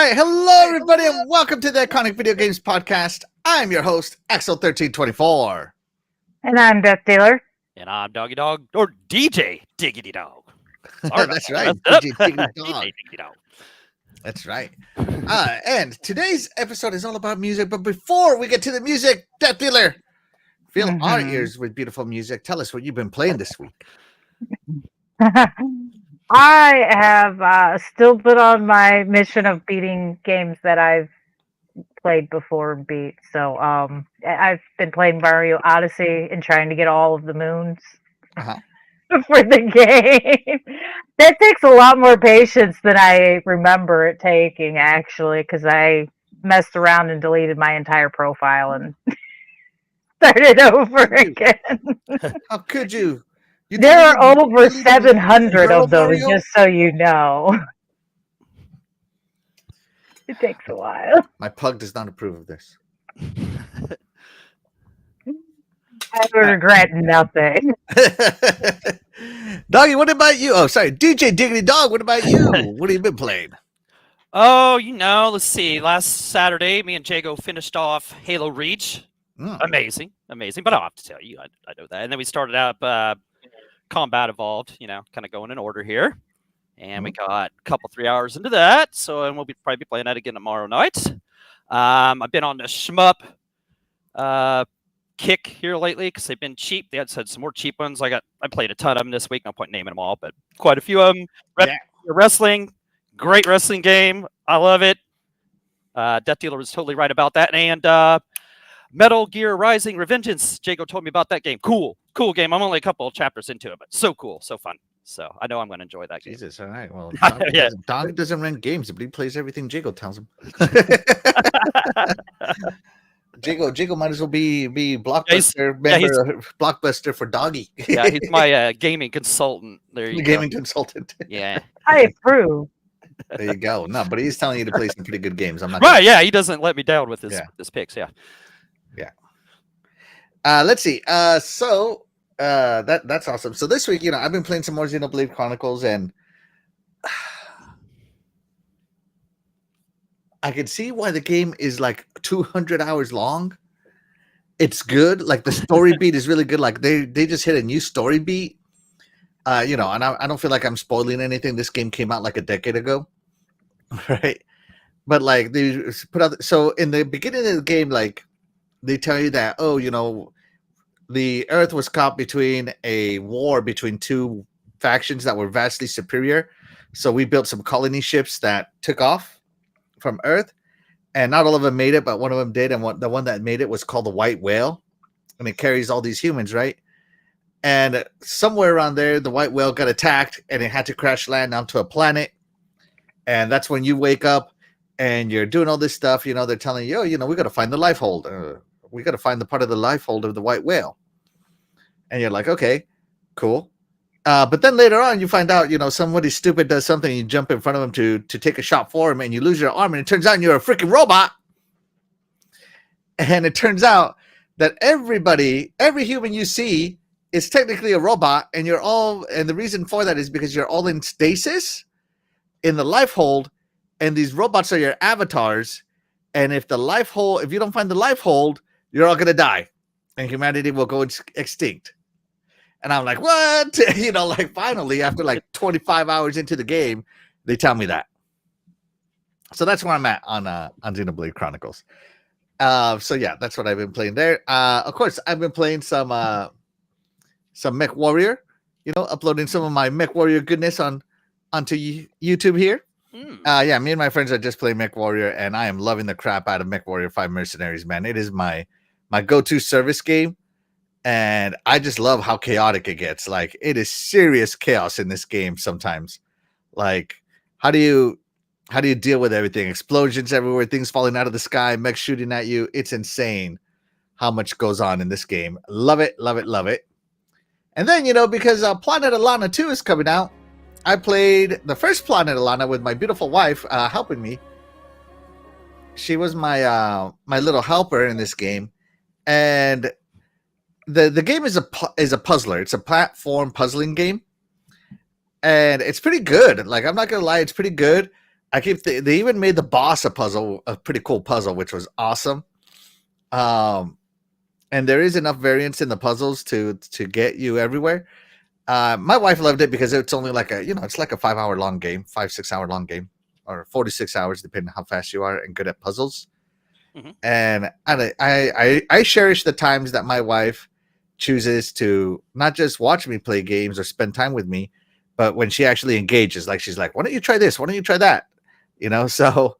right, hello everybody, and welcome to the Iconic Video Games Podcast. I'm your host, Axel1324. And I'm Death Dealer. And I'm Doggy Dog, or DJ Diggity Dog. Sorry about That's that. right, Messed DJ up. Diggity Dog. DJ Diggity Dog. That's right. And today's episode is all about music, but before we get to the music, Death Dealer, fill our ears with beautiful music. Tell us what you've been playing this week. I have still been on my mission of beating games that I've played before and beat. So I've been playing Mario Odyssey and trying to get all of the moons for the game. That takes a lot more patience than I remember it taking, actually, because I messed around and deleted my entire profile and started over again. How could you? There are over 700 of those, just so you know. It takes a while. My pug does not approve of this. I regret nothing. Doggy, what about you? Oh, sorry, DJ Diggity Dog, what about you? What have you been playing? Oh, let's see. Last Saturday, me and Jago finished off Halo Reach. Amazing. But I don't have to tell you. I know that. And then we started up Combat Evolved, kind of going in order here. And we got a couple, 3 hours into that. And we'll probably be playing that again tomorrow night. I've been on the shmup kick here lately because they've been cheap. They had some more cheap ones. I played a ton of them this week. No point naming them all, but quite a few of them. Wrestling, great wrestling game. I love it. Death Dealer was totally right about that. And Metal Gear Rising Revengeance. Jago told me about that game. Cool game. I'm only a couple of chapters into it, but so cool, so fun. So I know I'm going to enjoy that game. Jesus, all right. Well, Dog doesn't rent games, but he plays everything Jago tells him. Jago might as well be Blockbuster Blockbuster for Doggy. Yeah, he's my gaming consultant. There you go. Gaming consultant. Yeah. I approve. There you go. No, but he's telling you to play some pretty good games. I'm not right. Yeah, he doesn't let me down with his picks. Yeah. Let's see. So that's awesome. So this week, I've been playing some more Xenoblade Chronicles, and I can see why the game is like 200 hours long. It's good. Like the story beat is really good. Like they just hit a new story beat. And I don't feel like I'm spoiling anything. This game came out like a decade ago, right? But like they put out. So in the beginning of the game, like they tell you that the Earth was caught between a war between two factions that were vastly superior. So we built some colony ships that took off from Earth, and not all of them made it, but one of them did. And the one that made it was called the White Whale, and it carries all these humans, right? And somewhere around there, the White Whale got attacked, and it had to crash land onto a planet. And that's when you wake up, and you're doing all this stuff. They're telling you, we got to find the life hold. We got to find the part of the life hold of the White Whale. And you're like, okay, cool. But then later on, you find out, somebody stupid does something, and you jump in front of him to take a shot for him, and you lose your arm, and it turns out you're a freaking robot. And it turns out that every human you see is technically a robot, and and the reason for that is because you're all in stasis in the life hold, and these robots are your avatars. And if you don't find the life hold, you're all gonna die, and humanity will go extinct. And I'm like, what? Finally, after like 25 hours into the game, they tell me that. So that's where I'm at on Xenoblade Chronicles. So yeah, that's what I've been playing there. Of course, I've been playing some Mech Warrior. Uploading some of my Mech Warrior goodness onto YouTube here. Me and my friends are just playing Mech Warrior, and I am loving the crap out of Mech Warrior 5 Mercenaries, man. It is my go-to service game. And I just love how chaotic it gets. Like, it is serious chaos in this game sometimes. Like, how do you deal with everything? Explosions everywhere, things falling out of the sky, mechs shooting at you. It's insane how much goes on in this game. Love it, love it, love it. And then, because Planet Alana 2 is coming out, I played the first Planet Alana with my beautiful wife helping me. She was my little helper in this game. And the game is a puzzler. It's a platform puzzling game, and it's pretty good. Like, I'm not gonna lie, it's pretty good. They even made the boss a pretty cool puzzle, which was awesome. And there is enough variance in the puzzles to get you everywhere. My wife loved it because it's only like it's like a 5-hour long game, 5-6 hour long game, or 46 hours, depending on how fast you are and good at puzzles. Mhm. And I cherish the times that my wife chooses to not just watch me play games or spend time with me, but when she actually engages, like she's like, why don't you try this? Why don't you try that? So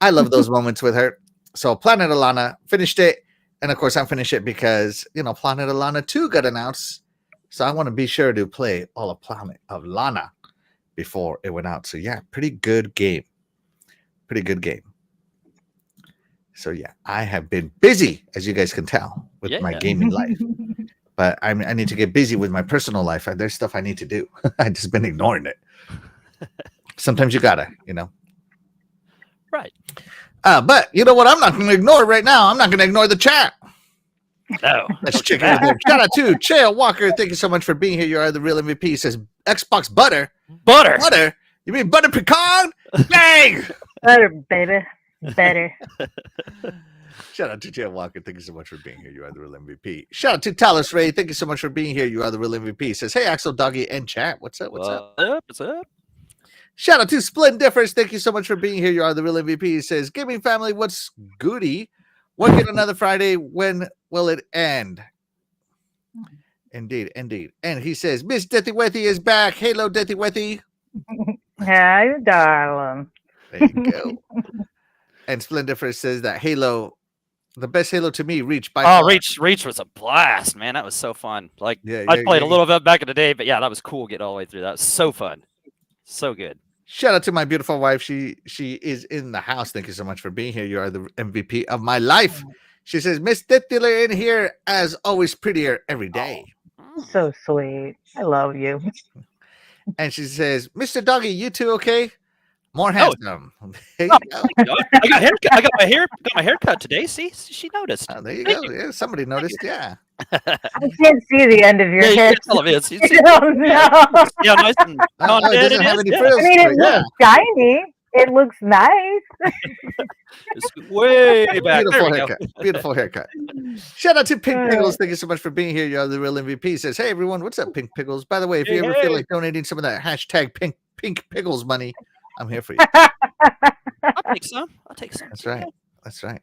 I love those moments with her. So Planet of Lana, finished it. And of course I finished it because, Planet of Lana 2 got announced. So I want to be sure to play all of Planet of Lana before it went out. So yeah, pretty good game. So yeah, I have been busy, as you guys can tell, with my gaming life. But I need to get busy with my personal life. There's stuff I need to do. I've just been ignoring it. Sometimes you gotta, Right. But you know what? I'm not going to ignore right now. I'm not going to ignore the chat. No. Let's check in there. Shout out to Chael Walker. Thank you so much for being here. You are the real MVP. He says Xbox butter. Butter. Butter? You mean butter pecan? Dang! Better, baby. Better. Shout out to Chael Walker. Thank you so much for being here. You are the real MVP. Shout out to Talos Ray. Thank you so much for being here. You are the real MVP. He says, hey, Axel, Doggy, and chat. What's up? What's up? What's up? Shout out to Splendiferous. Thank you so much for being here. You are the real MVP. He says, gaming family, what's goody? Working another Friday. When will it end? Indeed. And he says, Miss Deathy Wethy is back. Hello, Deathy Wethy. Hi, darling. There you go. And Splendiferous says that Halo, the best Halo to me, Reach by far. Reach was a blast, man. That was so fun. Like, Yeah, I played a little bit back in the day, but yeah, that was cool getting all the way through. That was so fun. So good. Shout out to my beautiful wife. She is in the house. Thank you so much for being here. You are the MVP of my life. She says, Miss Titular in here, as always, prettier every day. So sweet. I love you. And she says, Mr. Doggy, you two okay? More handsome. There you go. I got my hair cut today. See, she noticed. There you go. Yeah, somebody noticed. Yeah. I can't see the end of your Yeah, you head. can't tell if it's- Oh, no. Yeah, nice and Oh, it doesn't have any frills. I mean, it Yeah. looks shiny. It looks nice. It's way back. There Beautiful we go. haircut. Beautiful haircut. Shout out to Pink Pickles. Thank you so much for being here. You're the real MVP. Says, hey everyone, what's up, Pink Pickles? By the way, if you ever feel like donating some of that hashtag Pink Pickles money, I'm here for you. I'll take some. That's right. That's right.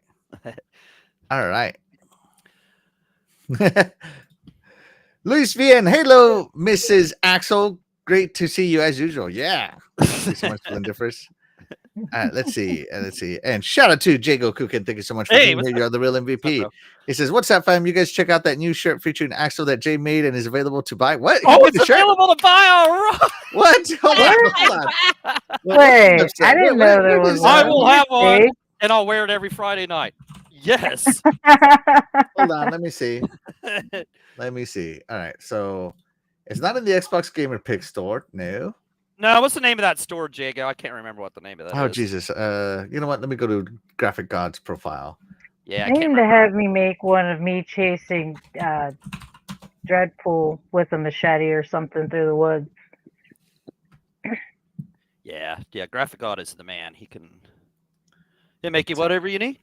All right. Luis Vian, hello, Mrs. Axel. Great to see you as usual. Yeah. Thank you so much, Splendiferous. Let's see. And shout out to Jago Kukin. Thank you so much for being here. You're the real MVP. He says, what's up, fam? You guys check out that new shirt featuring Axel that Jay made and is available to buy. What? Oh, it's available to buy. All right. What? Hold on. Wait, I didn't know there was I one. will have one, See? and I'll wear it every Friday night. Yes. Hold on. Let me see. All right. So it's not in the Xbox Gamer Pick store. No. No, what's the name of that store, Jago? I can't remember what the name of that Oh, is. Jesus. You know what? Let me go to Graphic God's profile. Yeah, I They can't need to remember. have me make one of me chasing Dreadpool with a machete or something through the woods. Yeah. Graphic God is the man. He'll make you whatever you need.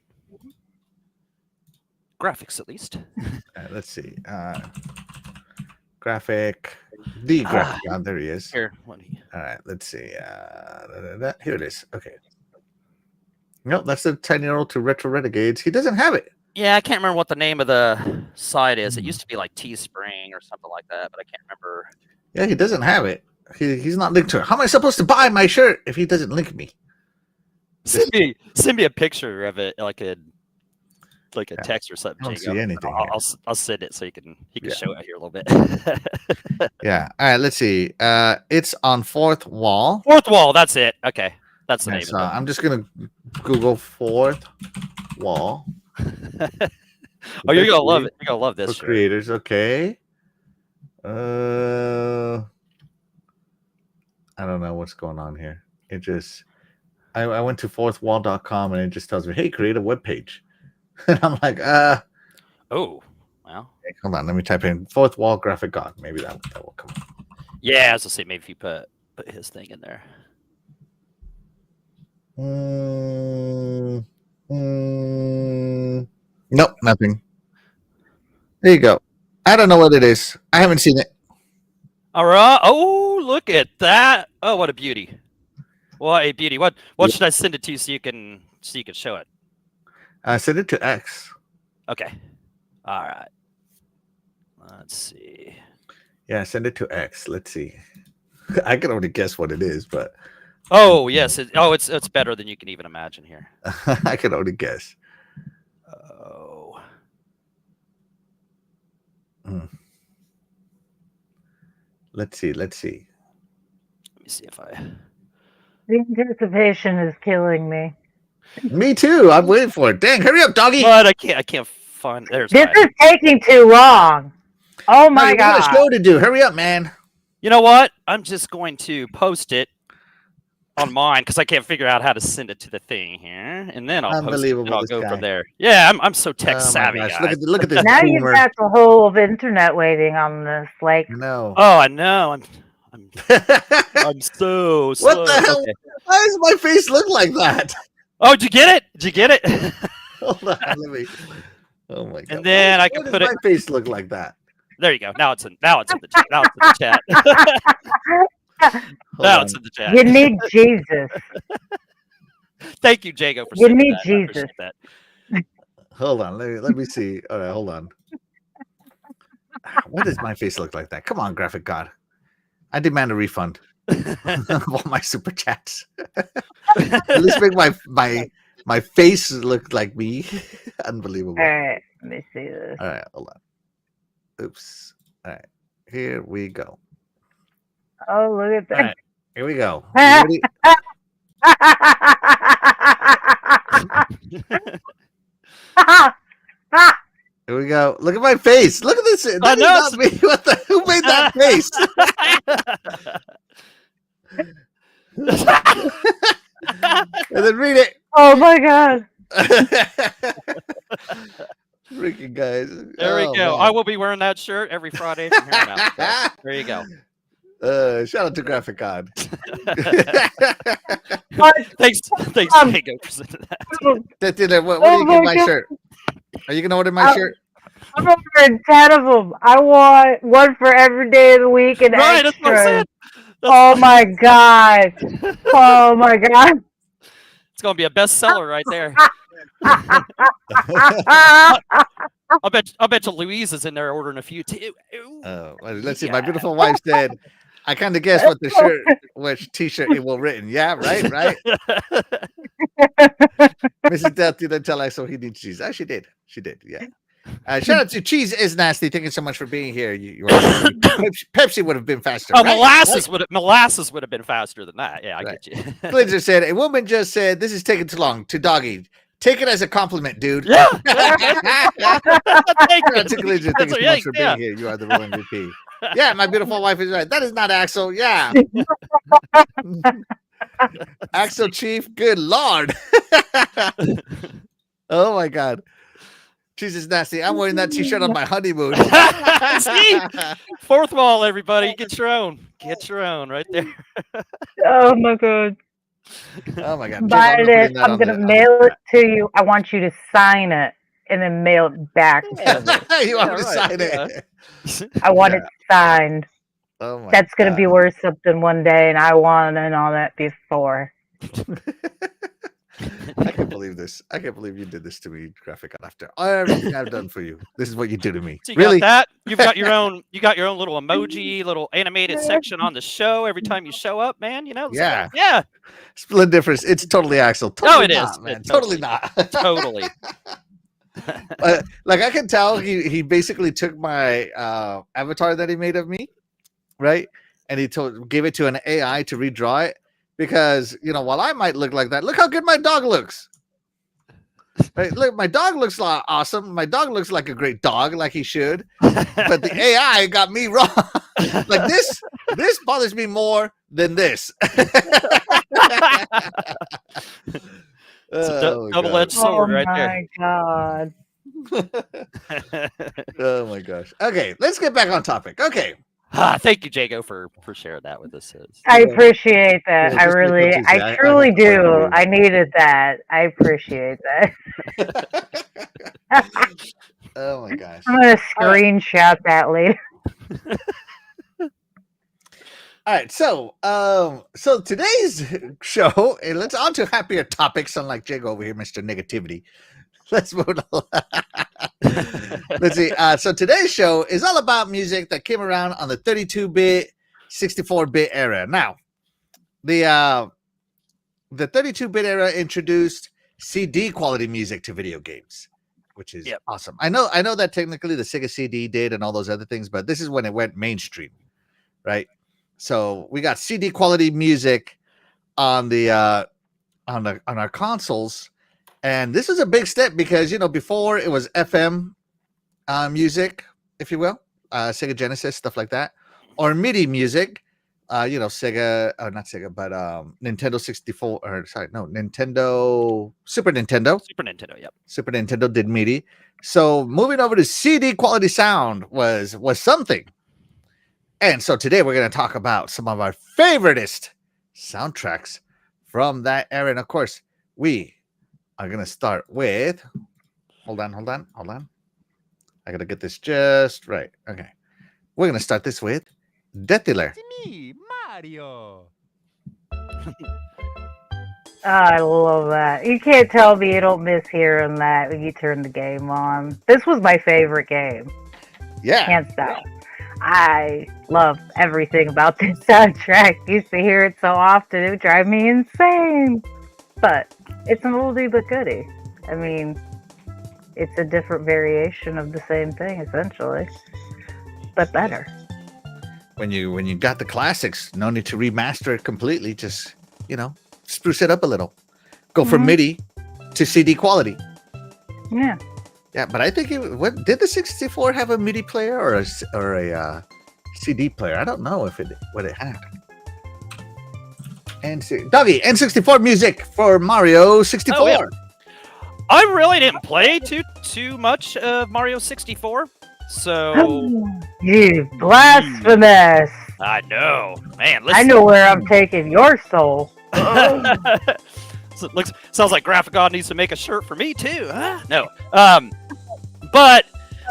Graphics, at least. Let's see. Graphic God. There he is. Here. All right. Let's see. Here it is. Okay. No, that's the 10-year-old to Retro Renegades. He doesn't have it. Yeah, I can't remember what the name of the site is. It used to be like Teespring or something like that, but I can't remember. Yeah, he doesn't have it. He's not linked to it. How am I supposed to buy my shirt if he doesn't link me? Send me a picture of it, like a text or something. I don't Jago. see anything here. I'll send it so you can Yeah. show it here a little bit. Yeah. All right. Let's see. It's on Fourth Wall. Fourth Wall. That's it. Okay, that's the Yeah, name so of it. I'm just gonna Google Fourth Wall. Oh, you're gonna love it. You're gonna love this. For shirt. creators, okay. I don't know what's going on here. It just I went to fourthwall.com and it just tells me, hey, create a web page. And I'm like, Oh, well. hold on, let me type in Fourth Wall Graphic God. Maybe that will come up. Yeah, I was gonna say maybe if you put his thing in there. Nope, nothing. There you go. I don't know what it is. I haven't seen it. All right. Oh, look at that. Oh, what a beauty. What a beauty. What should I send it to so you can show it? Send it to X. Okay. All right. Let's see. Yeah, send it to X. Let's see. I can only guess what it is, but Oh, yes. It's better than you can even imagine here. I can only guess. Oh. Let's see. Let me see if I. The anticipation is killing me. Me too. I'm waiting for it. Dang, hurry up, doggy. But I can't find. There's. This mine. is taking too long. Oh my We got a god. show to do. Hurry up, man. You know what? I'm just going to post it on mine because I can't figure out how to send it to the thing here, and then I'll post it Unbelievable, and I'll this go guy. from there. Yeah, I'm so tech Oh my savvy, gosh, guys. Look at this Now you've boomer. got the whole of internet waiting on this. Like, No. Oh, I know. I'm so slow. What the hell? Okay. Why does my face look like that? Oh, did you get it? Did you get it? Hold on, let me. Oh my god. And then I can Why put does it. my face look like that? There you go. Now it's in the chat. Now it's in the chat. Hold Now on. it's in the chat. you need Jesus. Thank you, Jago, for You sending need that. I Jesus. appreciate that. Hold on. Let me see. All right, hold on. Why does my face look like that? Come on, graphic god. I demand a refund of all my super chats. At least make my face look like me. Unbelievable. All right, let me see this. All right, hold on. Oops. All right, here we go. Oh, look at All that. right, here we go. You ready? Here we go. Look at my face. Look at this. That is know, not me. What the? Who made that face? And then read it. Oh my god. Freaking guys. There we Oh, go. man. I will be wearing that shirt every Friday from here on out. So, there you go. Shout out to Graphic God. Thanks, Um, Jago, for sending that. What are you Oh getting my my God. shirt? Are you gonna order my shirt? I'm ordering 10 of them. I want one for every day of the week and Right, that's what I extras. said. Oh my god. Oh my god. It's gonna be a bestseller right there. I'll bet you Louise is in there ordering a few too. Ooh. Well, let's see. My beautiful wife said, "I kind of guess what the shirt, which T-shirt it will written." Yeah, right. Mrs. Delty didn't tell us so he needs cheese. She did. Yeah. Shout out to Cheese is Nasty. Thank you so much for being here. You Pepsi would have been faster. Oh, right? molasses would have been faster than that. Yeah, I Right. get you. Blizzard said, "A woman just said this is taking too long." To Doggy, take it as a compliment, dude. Yeah. Shout Thank out to Blizzard. Thank you so Yeah, much for being here. You are the real MVP. Yeah, my beautiful wife is right. That is not Axel. Yeah. Axel Chief, good lord. Oh my god. Jesus nasty. I'm wearing that t-shirt on my honeymoon. See? Fourth wall, everybody. Get your own. Get your own right there. Oh my god. Oh my god. Buy Jim, it. putting that I'm on gonna the- on mail it to you. I want you to sign it and then mail it back to me. the- You want Yeah, me to right, sign it? I want it signed. Oh my That's gonna god. be worth something one day, and I want to know that before. I can't believe this. I can't believe you did this to me, graphic after everything I've done for you. This is what you do to me. So you Really? got that? You've got your own. You got your own little emoji, little animated section on the show every time you show up, man. You know? So, Yeah. yeah. Split difference. It's totally Axel. No, Totally it is. not, man. It's Totally not. Totally. Like I can tell he basically took my avatar that he made of me, right? And he gave it to an AI to redraw it because while I might look like that, look how good my dog looks. Right? Look, my dog looks awesome. My dog looks like a great dog, like he should. But the AI got me wrong. Like this bothers me more than this. It's a Oh, God. double-edged sword oh right my there. god. Oh my gosh. Okay, let's get back on topic. Okay. Thank you, Jago, for sharing that with us. I appreciate that. Yeah, I just really, because I I truly like to play do. video I needed that. I appreciate that. Oh my gosh. I'm gonna All right. screenshot that later. All right, so today's show, and let's on to happier topics, unlike Jake over here, Mr. Negativity. Let's move on. Let's see. So today's show is all about music that came around on the 32-bit, 64-bit era. Now, the 32-bit era introduced CD quality music to video games, which is awesome. I know that technically the Sega CD did and all those other things, but this is when it went mainstream, right? So we got CD quality music on on our consoles, and this is a big step because before it was FM music, if you will, Sega Genesis, stuff like that, or MIDI music. Sega, not Sega, but Nintendo 64, or sorry, no, Super Nintendo. Yep. Super Nintendo did MIDI. So moving over to CD quality sound was something. And so today we're going to talk about some of our favoriteest soundtracks from that era. And of course, we are going to start with, hold on. I got to get this just right. Okay. We're going to start this with Death Dealer. It's me, Mario. I love that. You can't tell me you don't miss hearing that when you turn the game on. This was my favorite game. Yeah. Hands down. I love everything about this soundtrack. Used to hear it so often, it would drive me insane. But it's an oldie but goodie. I mean, it's a different variation of the same thing, essentially. But better. When you got the classics, no need to remaster it completely. Just, spruce it up a little. Go from MIDI to CD quality. Yeah. Yeah, but I think did the 64 have a MIDI player or a CD player? I don't know what it had. And Doggy, N64 music for Mario 64. Oh, yeah. I really didn't play too much of Mario 64, so You blasphemous! I know, man. Listen. I know where I'm taking your soul. So it sounds like Graphic God needs to make a shirt for me too. Huh? No, but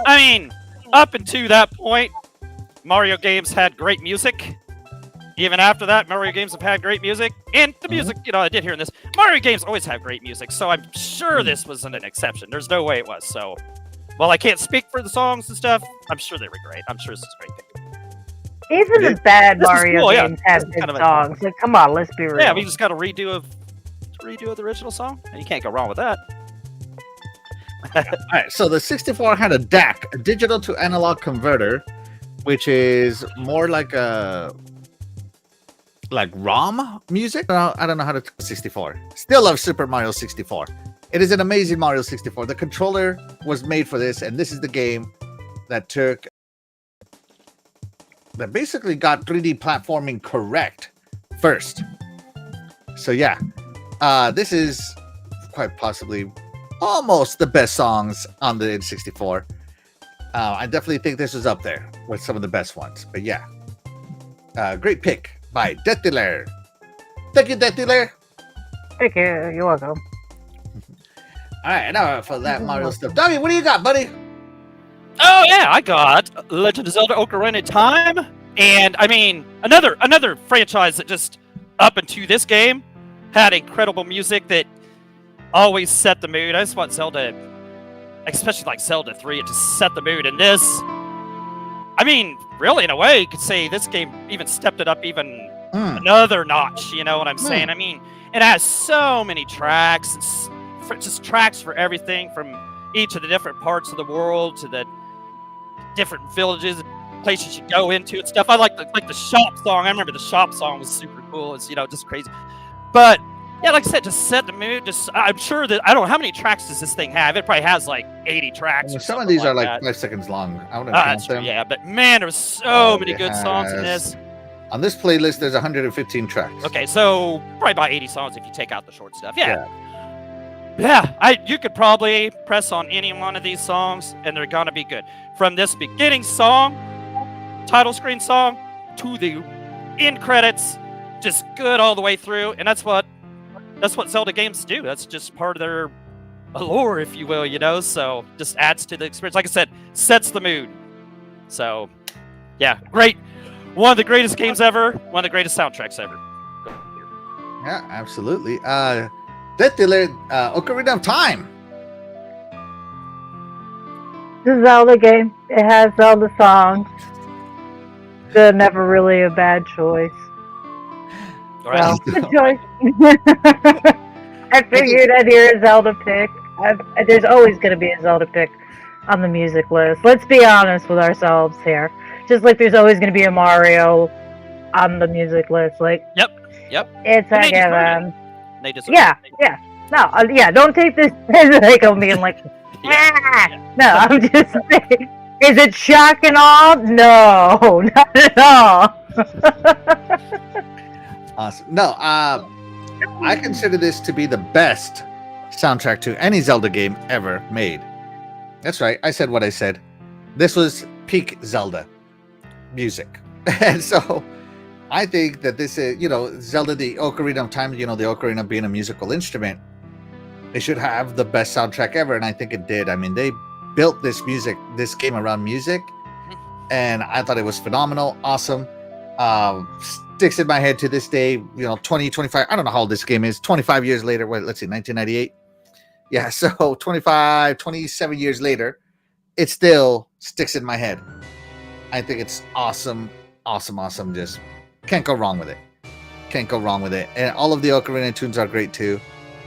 I mean, up until that point, Mario games had great music. Even after that, Mario games have had great music, and the music, I did hear in this. Mario games always have great music, so I'm sure this wasn't an exception. There's no way it was. So, while I can't speak for the songs and stuff, I'm sure they were great. I'm sure this is great. Even the bad This is Mario cool, yeah. games have This is good kind of a- songs. Like, come on, let's be real. Yeah, we just got a redo of the original song. You can't go wrong with that. All right, so the 64 had a DAC, a digital to analog converter, which is more like ROM music. I don't know how to 64. Still love Super Mario 64. It is an amazing Mario 64. The controller was made for this, and this is the game that basically got 3D platforming correct first. So yeah, this is quite possibly almost the best songs on the N64. I definitely think this is up there with some of the best ones. But yeah, great pick by Death Dealer. Thank you, Death Dealer. Thank you. You're welcome. All right, now for that Mario stuff. Doggy, what do you got, buddy? Oh yeah, I got Legend of Zelda: Ocarina of Time, and I mean another franchise that just up into this game had incredible music that always set the mood. I just want Zelda, especially like Zelda 3, it just set the mood. And this, I mean, really in a way, you could say this game even stepped it up even another notch. You know what I'm saying? I mean, it has so many tracks, just tracks for everything from each of the different parts of the world to the different villages, places you go into and stuff. I like the shop song. I remember the shop song was super cool. It's just crazy. But yeah, like I said, just set the mood. I'm sure that I don't know how many tracks does this thing have. It probably has like 80 tracks. Some of these are like 5 seconds long. I wouldn't count them. Yeah, but man, there was so many good songs in this. On this playlist, there's 115 tracks. Okay, so probably about 80 songs if you take out the short stuff. Yeah, you could probably press on any one of these songs, and they're gonna be good. From this beginning song title screen song to the end credits, just good all the way through. And that's what Zelda games do. That's just part of their allure, if you will, so just adds to the experience. Like I said, sets the mood. So yeah, great. One of the greatest games ever, one of the greatest soundtracks ever. Yeah, absolutely. Death Dealer, Ocarina of Time. It's a Zelda game. It has Zelda songs. They're never really a bad choice. All right. So, good choice. I figured I'd hear a Zelda pick. There's always going to be a Zelda pick on the music list. Let's be honest with ourselves here. Just like there's always going to be a Mario on the music list. Like, Yep. it's And a they deserve given. They deserve Yeah, it. yeah. No, don't take this as like I'm being like, no, I'm just saying. Is it shock and awe? No, not at all. Awesome. No, I consider this to be the best soundtrack to any Zelda game ever made. That's right. I said what I said. This was peak Zelda music. And so I think that this is, Zelda, the Ocarina of Time, the Ocarina being a musical instrument, they should have the best soundtrack ever. And I think it did. I mean, they built this game around music. And I thought it was phenomenal. Awesome. Sticks in my head to this day, 20, 25, I don't know how old this game is, 25 years later, let's see, 1998. Yeah, so 27 years later, it still sticks in my head. I think it's awesome. Just can't go wrong with it. And all of the Ocarina tunes are great too.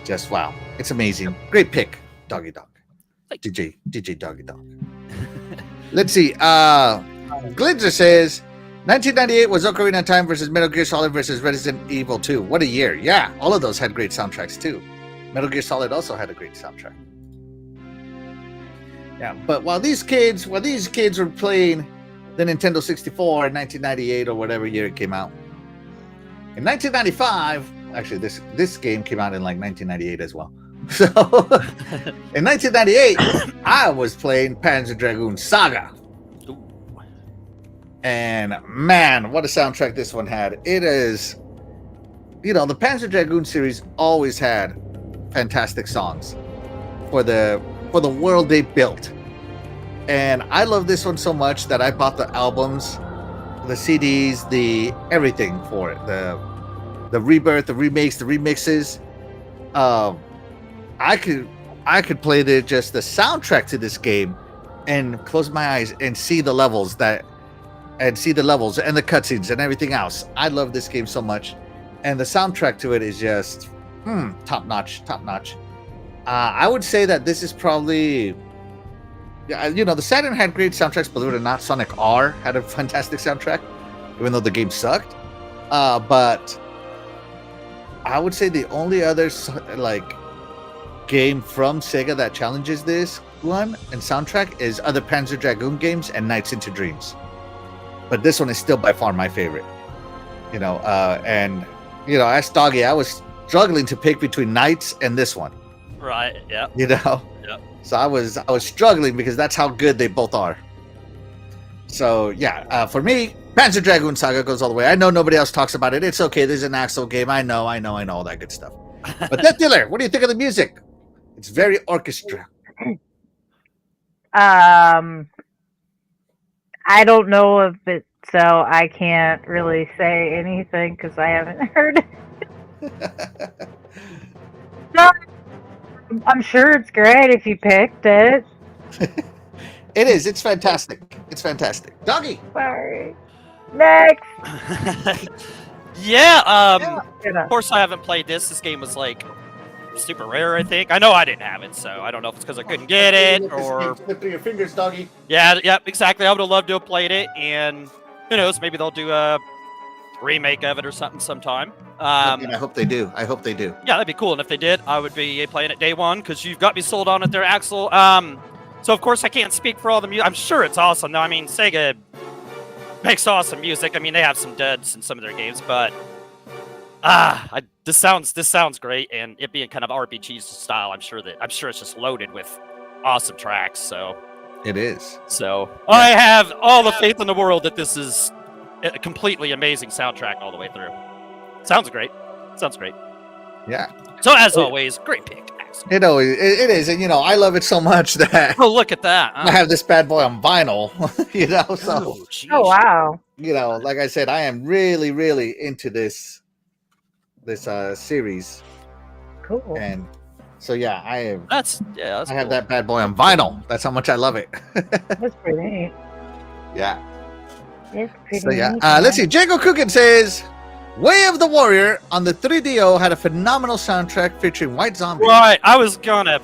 Just wow, it's amazing. Great pick, Doggy Dog. DJ Doggy Dog. Let's see. Glitzer says 1998 was Ocarina of Time versus Metal Gear Solid versus Resident Evil 2. What a year. Yeah, all of those had great soundtracks too. Metal Gear Solid also had a great soundtrack. Yeah, but while these kids were playing the Nintendo 64 in 1998 or whatever year it came out, in 1995, actually this game came out in like 1998 as well. So in 1998, I was playing Panzer Dragoon Saga. And man, what a soundtrack this one had. It is, the Panzer Dragoon series always had fantastic songs for the world they built. And I love this one so much that I bought the albums, the CDs, the everything for it. The rebirth, the remakes, the remixes. I could play the soundtrack to this game and close my eyes and see the levels and the cutscenes and everything else. I love this game so much, and the soundtrack to it is just top notch. I would say that this is probably, the Saturn had great soundtracks. Believe it or not, Sonic R had a fantastic soundtrack, even though the game sucked. But I would say the only other game from Sega that challenges this one and soundtrack is other Panzer Dragoon games and Nights into Dreams. But this one is still by far my favorite. As Doggy, I was struggling to pick between Nights and this one. Right. Yeah. Yep. So I was struggling because that's how good they both are. So yeah, for me, Panzer Dragoon Saga goes all the way. I know nobody else talks about it. It's okay. There's an Axel game. I know all that good stuff. But Death Dealer, what do you think of the music? It's very orchestra. I don't know of it, so I can't really say anything because I haven't heard it. No, I'm sure it's great if you picked it. It is. It's fantastic. Doggy. Sorry. Next. Yeah. Of course, I haven't played this. This game was like super rare, I think. I know I didn't have it, so I don't know if it's because I couldn't get it or. Slip through your fingers, Doggy. Yeah, exactly. I would have loved to have played it, and who knows? Maybe they'll do a remake of it or something sometime. I hope they do. Yeah, that'd be cool. And if they did, I would be playing it day one because you've got me sold on it there, Axel. So of course I can't speak for all the music. I'm sure it's awesome. No, I mean Sega makes awesome music. I mean they have some duds in some of their games, but this sounds great. And it being kind of RPG style, I'm sure it's just loaded with awesome tracks. So It is. So I have all the faith in the world that this is a completely amazing soundtrack all the way through. Sounds great. Sounds great. Yeah. So as always, great pick. Excellent. It is, and I love it so much that Oh, look at that. I have this bad boy on vinyl. So jeez. Oh wow. like I said, I am really, really into this series, Cool. and so yeah, I am. That's I have cool. that bad boy on vinyl. That's how much I love it. That's pretty neat. Yeah. It's pretty So yeah, neat. let's see. Jago Cookin says, "Way of the Warrior on the 3DO had a phenomenal soundtrack featuring White Zombie." Right. I was gonna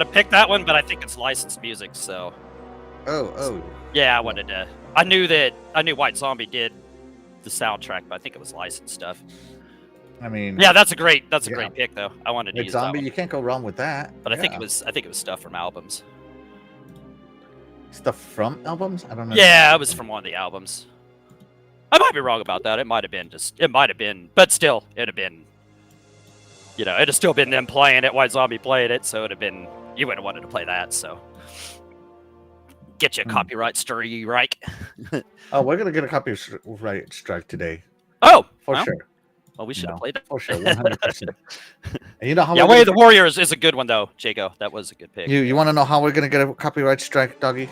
pick that one, but I think it's licensed music, so Oh. yeah, I knew White Zombie did the soundtrack, but I think it was licensed stuff. I mean, Yeah, that's a great Yeah. pick though. I wanted to White use that Zombie. one. You can't go wrong with that. But I think Yeah. it was stuff from albums. Stuff from albums. I don't know. Yeah, it was from one of the albums. I might be wrong about that. It might have been, but still, it'd have been, it'd have still been them playing it, White Zombie played it, so it'd have been, you would have wanted to play that, so. Get you a copyright strike. Oh, we're gonna get a copyright strike today Oh, for well, sure. Well, we should have played it. For sure, 100%. And you know how Yeah, we're Way gonna of the Warriors is a good one, though, Jago. That was a good pick. You want to know how we're gonna get a copyright strike, doggy?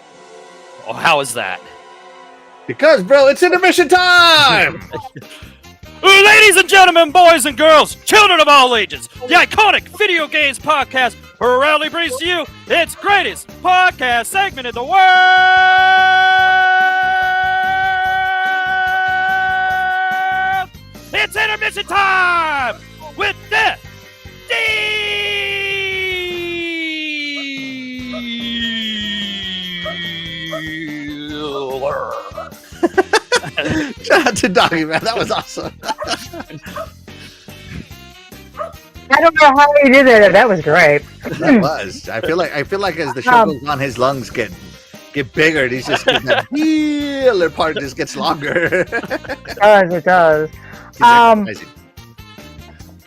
Oh, how is that? Because, bro, it's intermission time. Ladies and gentlemen, boys and girls, children of all ages, the iconic video games podcast proudly brings to you its greatest podcast segment in the world. It's intermission time with the dealer. Shout out to Doggy, man. That was awesome. I don't know how he did it. That was great. That was. I feel like as the show goes on, his lungs get bigger. And he's just that healer part just gets longer. It does. He's exercising.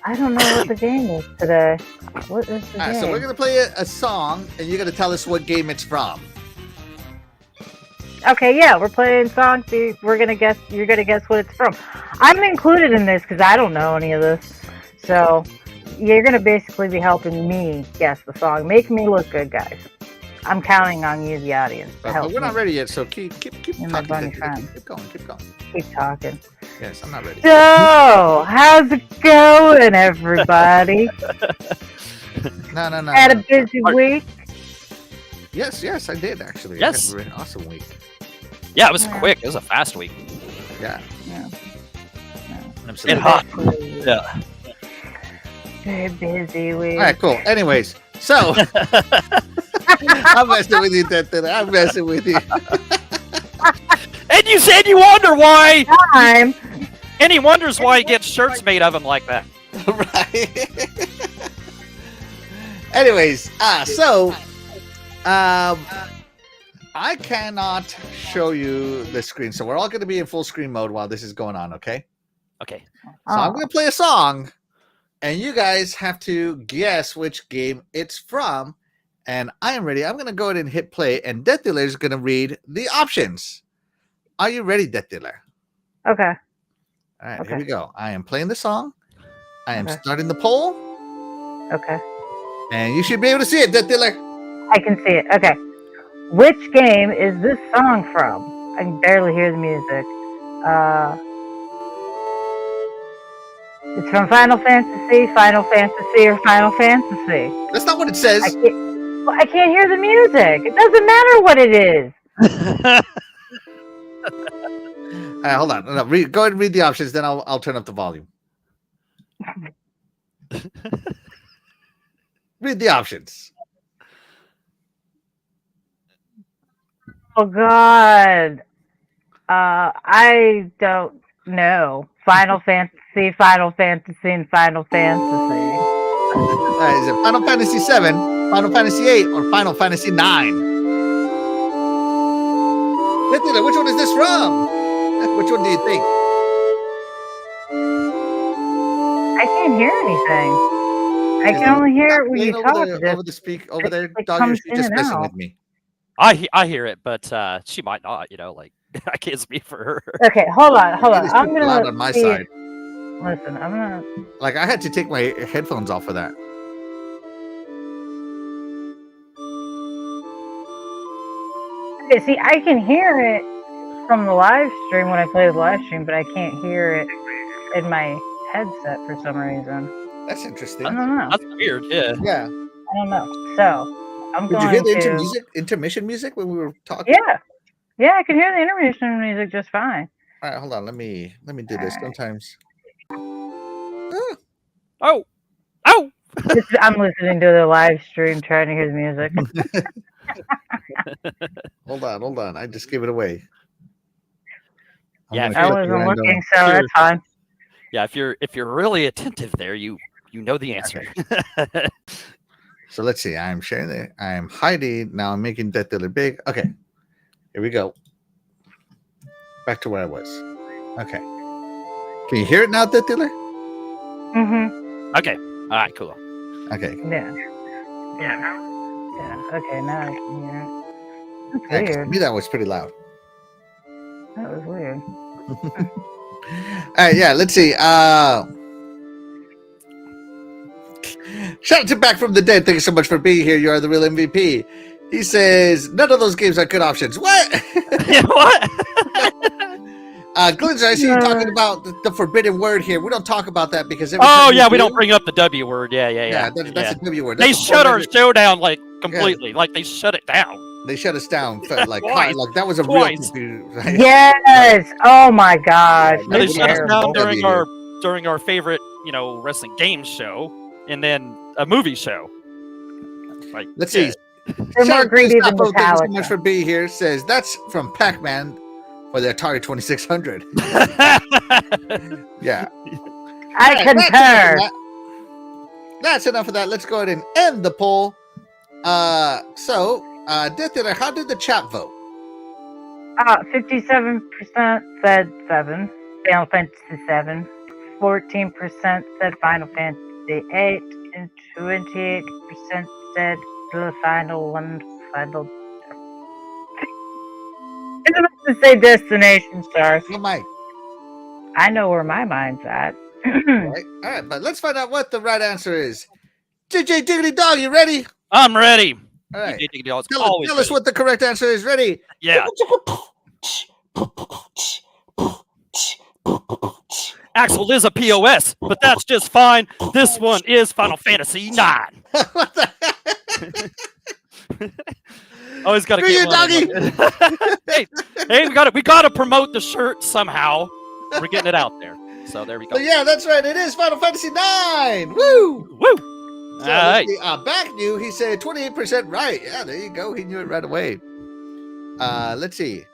I don't know what the game is today. What is the All right, game? so we're gonna play a song, and you're gonna tell us what game it's from. Okay, yeah, we're playing songs. We're gonna guess. You're gonna guess what it's from. I'm included in this because I don't know any of this. So you're gonna basically be helping me guess the song. Make me look good, guys. I'm counting on you, the audience, to help But we're not me. ready yet, so keep You're my bunny talking. friend. Keep going. Keep talking. Yes, I'm not ready. So, how's it going, everybody? No. Had a busy week. Yes, I did actually. Yes. I had an awesome week. Yeah, it was Yeah. quick. It was a fast week. Yeah. Yeah. Absolutely. It hot. Very Yeah. busy week. All right, cool. Anyways, so I'm messing with you, Tete. I'm messing with you. And you said you wonder why. Time. And he wonders why he gets shirts made of him like that. Right. Anyways, I cannot show you the screen, so we're all going to be in full screen mode while this is going on. Okay. Okay. So I'm going to play a song, and you guys have to guess which game it's from. And I am ready. I'm going to go ahead and hit play, and Death Dealer is going to read the options. Are you ready, Death Dealer? Okay. All right, Okay. here we go. I am playing the song. I am Okay. starting the poll, Okay. and you should be able to see it, Death Dealer. I can see it. Okay. Which game is this song from? I can barely hear the music. It's from Final Fantasy, or Final Fantasy. That's not what it says. I can't hear the music. It doesn't matter what it is. Hold on. No, go ahead and read the options, then I'll turn up the volume. Read the options. Oh God. I don't know. Final Fantasy, and Final Fantasy. Is it Final Fantasy 7, Final Fantasy 8, or Final Fantasy 9? Which one is this from? Which one do you think? I can't hear anything. I Is can it only hear not when you playing talk. over the speak over there, it dog. comes You're in just and messing out. with me. I hear it, but she might not. Like I can't speak for her. Okay, hold on. It is I'm super gonna loud on my see- side. Listen, I'm gonna. Like I had to take my headphones off for that. Okay, see, I can hear it from the live stream when I play the live stream, but I can't hear it in my headset for some reason. That's I interesting. don't know. That's weird. Yeah. Yeah. I don't know. So I'm Did you going hear the to. intermission music when we were talking? Yeah, I can hear the intermission music just fine. All right, hold on. Let me do this. Alright. Sometimes. Oh. I'm listening to the live stream, trying to hear the music. Hold on. I just gave it away. I'm Yeah, gonna I click wasn't random. looking, so Here. that's fine. Yeah. If you're really attentive there, you know the answer. So let's see. I'm sharing it. I'm hiding. Now I'm making Death Dealer big. Okay. Here we go. Back to where I was. Okay. Can you hear it now, Death Dealer? Okay. All right. Cool. Okay. Yeah. Yeah. Okay, now I can hear it. That's Yeah, 'cause to weird. me, that was pretty loud. That was weird. All right, yeah, let's see. Shout out to Back from the Dead. Thank you so much for being here. You are the real MVP. He says, none of those games are good options. What? Yeah, what? Glinzer, I see you talking about the forbidden word here. We don't talk about that because every Oh time yeah, we do- don't bring up the W word. Yeah. That's a W word. They That's a shut our four-letter- show down like completely. Like they shut it down. They shut us down. Like, Twice. like that was a Twice. real confusion. Right? Yes. Oh my gosh. Yeah, Yeah, they That's shut us terrible. down during W our favorite wrestling game show, and then a movie show. Like Let's yeah. see. They're Shout more out to greedy than Sapo, thank you so much Metallica. for being here. Says that's from Pac-Man for the Atari 2600. Yeah. I All right, concur. That's enough of that. Let's go ahead and end the poll. Death Dealer, how did the chat vote? 57% said 7, Final Fantasy 7. 14% said Final Fantasy 8, and 28% said the final one. Final. I was about to say Destination Stars. Oh my. I know where my mind's at. All right, but let's find out what the right answer is. JJ Diggity Dog, you ready? I'm ready. All right. Tell Tell us what the correct answer is. Ready? Yeah. Axel is a POS, but that's just fine. This one is Final Fantasy 9. What the Always got to Screw get you, one of them. hey, we got to promote the shirt somehow. We're getting it out there. So there we go. So yeah, that's right. It is Final Fantasy 9. Woo! Woo! So All right. Back knew. He said 28% right. Yeah, there you go. He knew it right away. Let's see.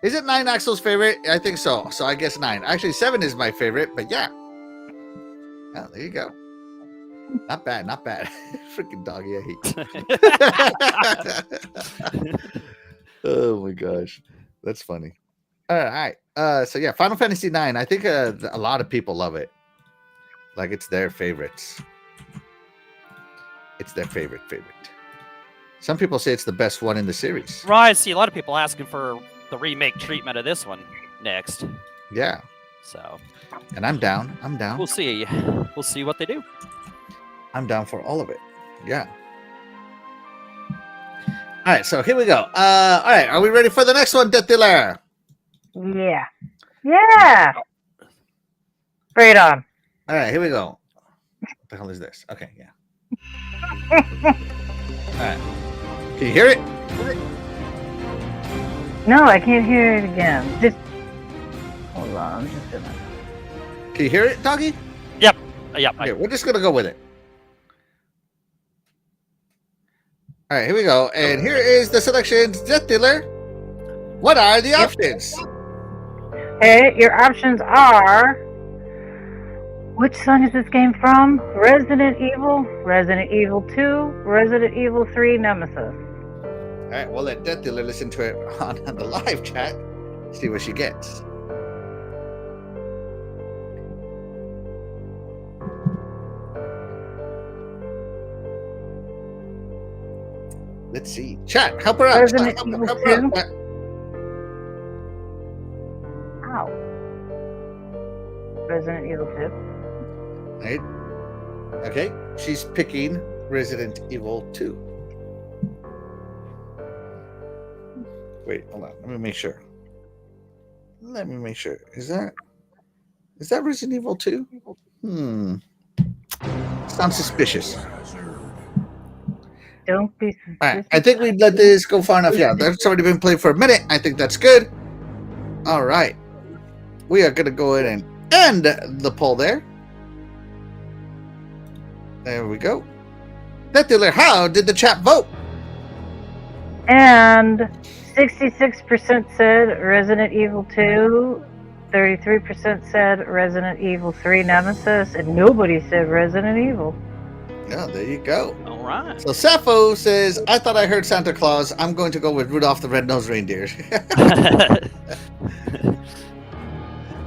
Is it 9 Axel's favorite? I think so. So I guess 9. Actually, 7 is my favorite, but yeah. Oh, there you go. Not bad, not bad. Freaking doggy, I hate you. Oh my gosh. That's funny. All right. So yeah, Final Fantasy 9. I think a lot of people love it. Like it's their favorites. It's their favorite. Some people say it's the best one in the series. Right. See, a lot of people asking for the remake treatment of this one next. Yeah. So And I'm down. I'm down. we'll see. We'll see what they do. I'm down for all of it. Yeah. All right, so here we go. All right, are we ready for the next one, Death Dealer? Yeah. Yeah. Bring it on. All right, here we go. What the hell is this? Okay, yeah. All right. Can you hear it? No, I can't hear it again. Just hold on. I'm just gonna. Can you hear it, Doggy? Yep. Okay, we're just gonna go with it. All right, here we go. And here is the selections, Death Dealer. What are the options? Okay, your options are. Which song is this game from? Resident Evil, Resident Evil 2, Resident Evil 3, Nemesis. All right, we'll let Death Dealer listen to it on the live chat. See what she gets. Let's see. Chat, help her out. Resident Chat, Evil help her 2? out. Chat. Ow. Resident Evil 2. Right. Okay, she's picking Resident Evil 2. Wait, hold on. Let me make sure. Is that Resident Evil 2? Sounds suspicious. Don't be All right, suspicious. I think we've let this go far enough. Yeah, that's already been played for a minute. I think that's good. All right. We are going to go ahead and end the poll there. There we go. Dealer, how did the chat vote? And 66% said Resident Evil 2, 33% said Resident Evil 3 Nemesis, and nobody said Resident Evil. Yeah, there you go. All right. So Sappho says, I thought I heard Santa Claus. I'm going to go with Rudolph the Red-Nosed Reindeer.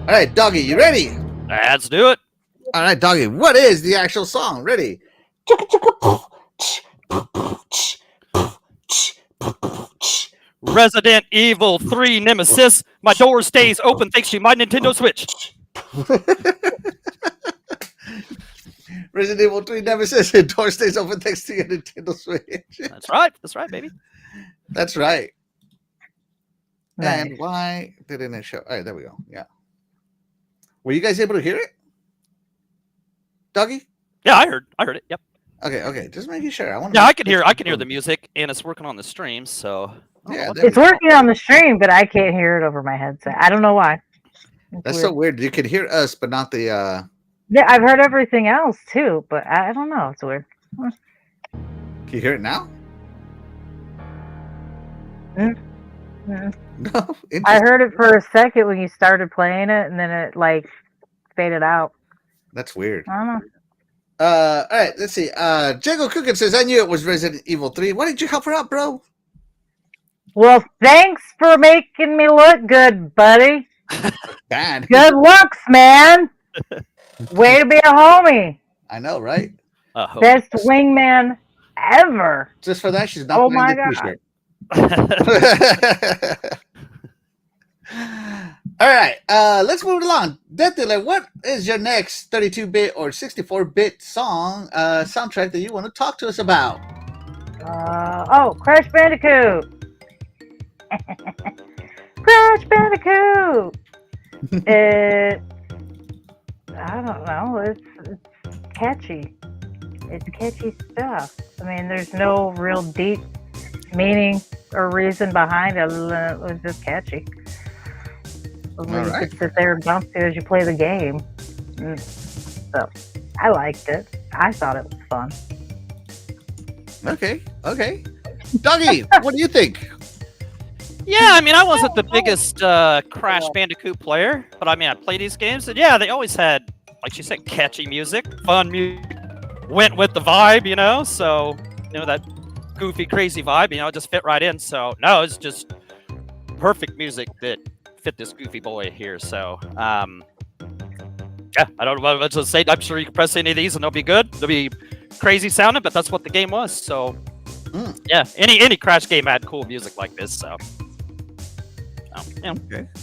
All right, Doggy, you ready? Let's do it. All right, Doggy, what is the actual song? Ready? Resident Evil 3 Nemesis. My door stays open thanks to my Nintendo Switch. Resident Evil 3 Nemesis. The door stays open thanks to your Nintendo Switch. That's right. That's right, baby. That's right. Nice. And why didn't it show? All right, there we go. Yeah. Were you guys able to hear it? Doggy? Yeah, I heard it. Yep. Okay. Just making sure. Yeah, I can hear the music, and it's working on the stream. So Yeah, there It's we go. working on the stream, but I can't hear it over my headset. I don't know why. It's That's weird. so weird. You can hear us, but not the. Yeah, I've heard everything else too, but I don't know. It's weird. Can you hear it now? Mm. No. I Interesting. heard it for a second when you started playing it, and then it like faded out. That's weird. I don't know. All right, let's see. Jago Cookin says, I knew it was Resident Evil 3. Why didn't you help her out, bro? Well, thanks for making me look good, buddy. Bad. Good looks, man. Way to be a homie. I know, right? Best wingman ever. Just for that, she's not Oh buying my the God. t-shirt. All right, let's move along. Death Dealer, what is your next 32-bit or 64-bit song soundtrack that you want to talk to us about? Crash Bandicoot. Crash Bandicoot. I don't know. It's catchy. It's catchy stuff. I mean, there's no real deep meaning or reason behind it. Other than it was just catchy. You right. could sit there and bounce to as you play the game. So, I liked it. I thought it was fun. Okay. Doggy, what do you think? Yeah, I mean, I wasn't the biggest Crash Bandicoot player, but I mean, I played these games, and yeah, they always had, like you said, catchy music, fun music, went with the vibe, you know, so, you know, that goofy, crazy vibe, you know, it just fit right in, so, no, it's just perfect music that fit this goofy boy here, so, yeah, I don't know what to say, I'm sure you can press any of these and they'll be good, they'll be crazy sounding, but that's what the game was, so, yeah, any Crash game had cool music like this, so. You know,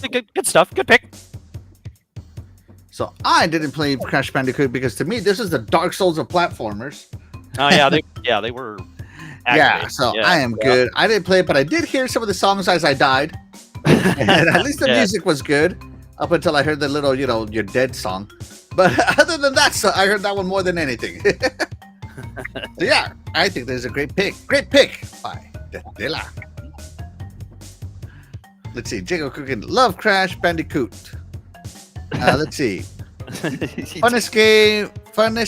Okay. good stuff. Good pick. So I didn't play Crash Bandicoot because to me this is the Dark Souls of platformers. Oh yeah, they were. Yeah, so I am good. I didn't play it, but I did hear some of the songs as I died. And at least the Yeah. music was good up until I heard the little, you're dead song. But other than that, so I heard that one more than anything. So yeah, I think there's a great pick. Great pick by Dela. Let's see, Jago Cookin, love Crash Bandicoot. Let's see. Funnest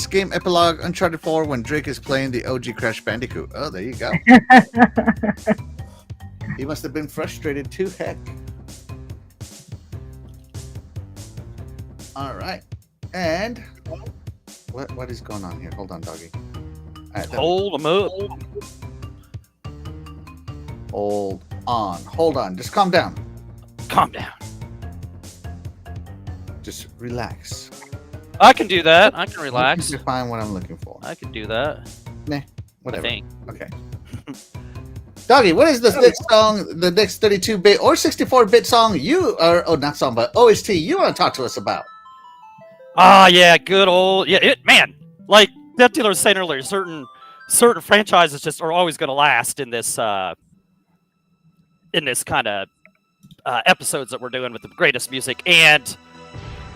game epilogue Uncharted 4 when Drake is playing the OG Crash Bandicoot. Oh, there you go. He must have been frustrated too, heck. All right. And what is going on here? Hold on, doggy. All right, Hold them up. Hold on. Just calm down. Calm down. Just relax. I can do that. I can relax. You find what I'm looking for. I can do that. I Whatever. think. Okay. Doggy, what is the next song, the next 32-bit or 64-bit song you are, oh, not song, but OST you want to talk to us about? Ah, yeah, good old man. Like Death Dealer was saying earlier, certain franchises just are always going to last in this kind of episodes that we're doing with the greatest music, and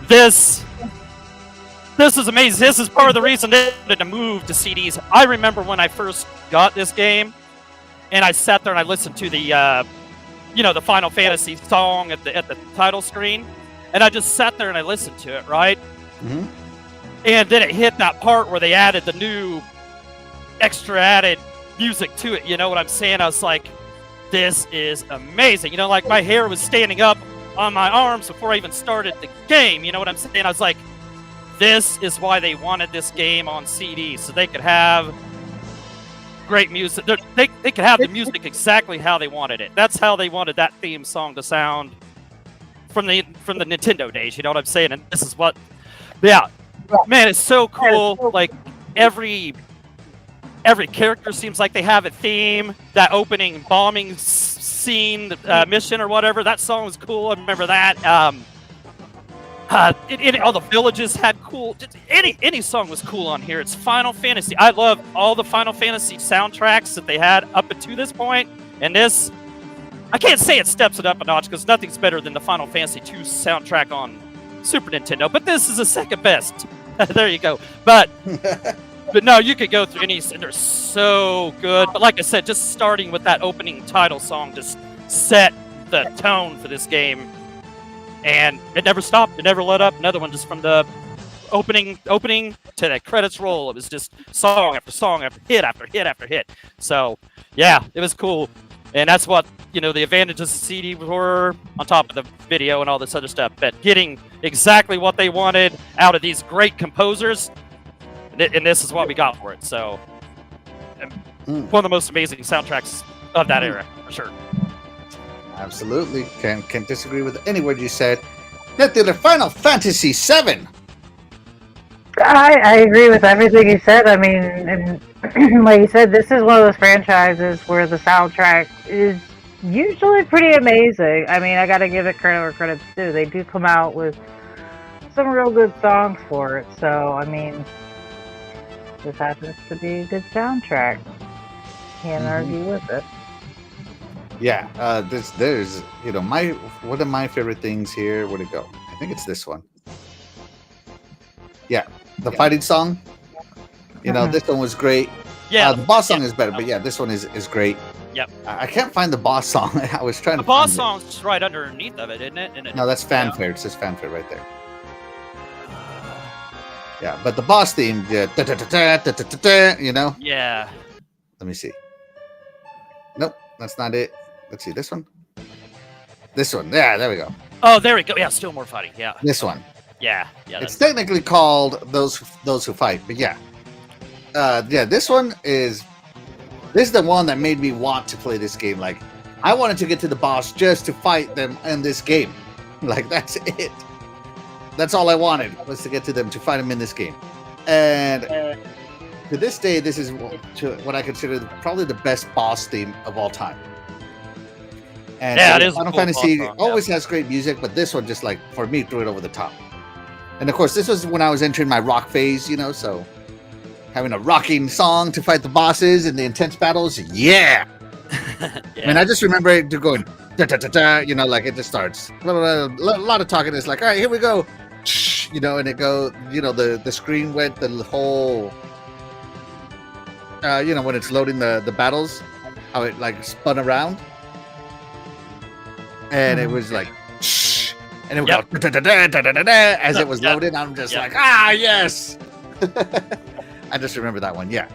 this is amazing. This is part of the reason they wanted to move to CDs. I remember when I first got this game, and I sat there and I listened to the the Final Fantasy song at the title screen, and I just sat there and I listened to it, right? Mm-hmm. And then it hit that part where they added the new extra added music to it. You know what I'm saying? I was like, this is amazing. You know, like my hair was standing up on my arms before I even started the game. You know what I'm saying? I was like, this is why they wanted this game on CD, so they could have great music. They could have the music exactly how they wanted it. That's how they wanted that theme song to sound from the Nintendo days. You know what I'm saying? And this is what, yeah, man, it's so cool. Like every character seems like they have a theme. That opening bombing scene, mission or whatever, that song was cool. I remember that. All the villages had cool. Any song was cool on here. It's Final Fantasy. I love all the Final Fantasy soundtracks that they had up to this point, and this, I can't say it steps it up a notch because nothing's better than the Final Fantasy II soundtrack on Super Nintendo. But this is the second best. There you go. But no, you could go through any, and they're so good. But like I said, just starting with that opening title song just set the tone for this game. And it never stopped. It never let up. Another one just from the opening to the credits roll. It was just song after song after hit after hit after hit. So, yeah, it was cool. And that's what, the advantages of CD were on top of the video and all this other stuff. But getting exactly what they wanted out of these great composers, and this is what we got for it. So, one of the most amazing soundtracks of that era, for sure. Absolutely. Can't disagree with any word you said. Death Dealer, Final Fantasy VII. I agree with everything you said. I mean, and like you said, this is one of those franchises where the soundtrack is usually pretty amazing. I mean, I gotta give it credit where credit's due. They do come out with some real good songs for it. So, I mean, this happens to be a good soundtrack. Can't argue with it. Yeah, there's one of my favorite things here. Where'd it go? I think it's this one. Yeah, the fighting song. This one was great. Yeah, the boss song is better, but yeah, this one is great. Yep. I can't find the boss song. I was trying the to. The boss find song's just right underneath of it, isn't it? No, that's fanfare. It says fanfare right there. Yeah, but the boss theme, Yeah. Let me see. Nope, that's not it. Let's see this one. This one. Yeah, there we go. Oh, there we go. Yeah, still more fighting. Yeah. This one. Yeah. It's technically called Those Who Fight, but yeah. This one is. This is the one that made me want to play this game. Like, I wanted to get to the boss just to fight them in this game. Like, that's it. That's all I wanted, was to get to them, to fight them in this game. And to this day, this is what I consider probably the best boss theme of all time. And yeah, it is. Final Fantasy always has great music, but this one just, like, for me, threw it over the top. And of course, this was when I was entering my rock phase, so having a rocking song to fight the bosses and the intense battles, yeah. And I just remember it going, like it just starts. A lot of talking. It's like, all right, here we go. And it go, the screen went the whole, when it's loading the battles, how it like spun around. And it was like, and it would go as it was loading. I'm just like, yes. I just remember that one. Yeah,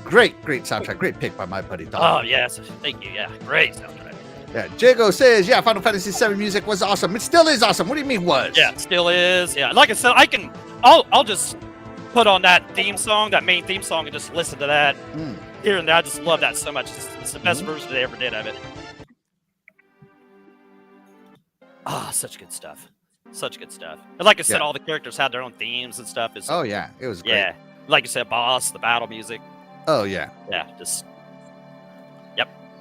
great soundtrack. Great pick by my buddy Don. Oh yes, thank you. Yeah, great soundtrack. Yeah, Jago says, yeah, Final Fantasy VII music was awesome. It still is awesome. What do you mean was? Yeah, it still is. Yeah, like I said, I'll just put on that theme song, that main theme song, and just listen to that here and there. I just love that so much. It's the best version they ever did of it. Such good stuff. Such good stuff. And like I said, all the characters had their own themes and stuff. Oh yeah, it was great. Yeah, like you said, boss, the battle music. Oh yeah. Yeah, just.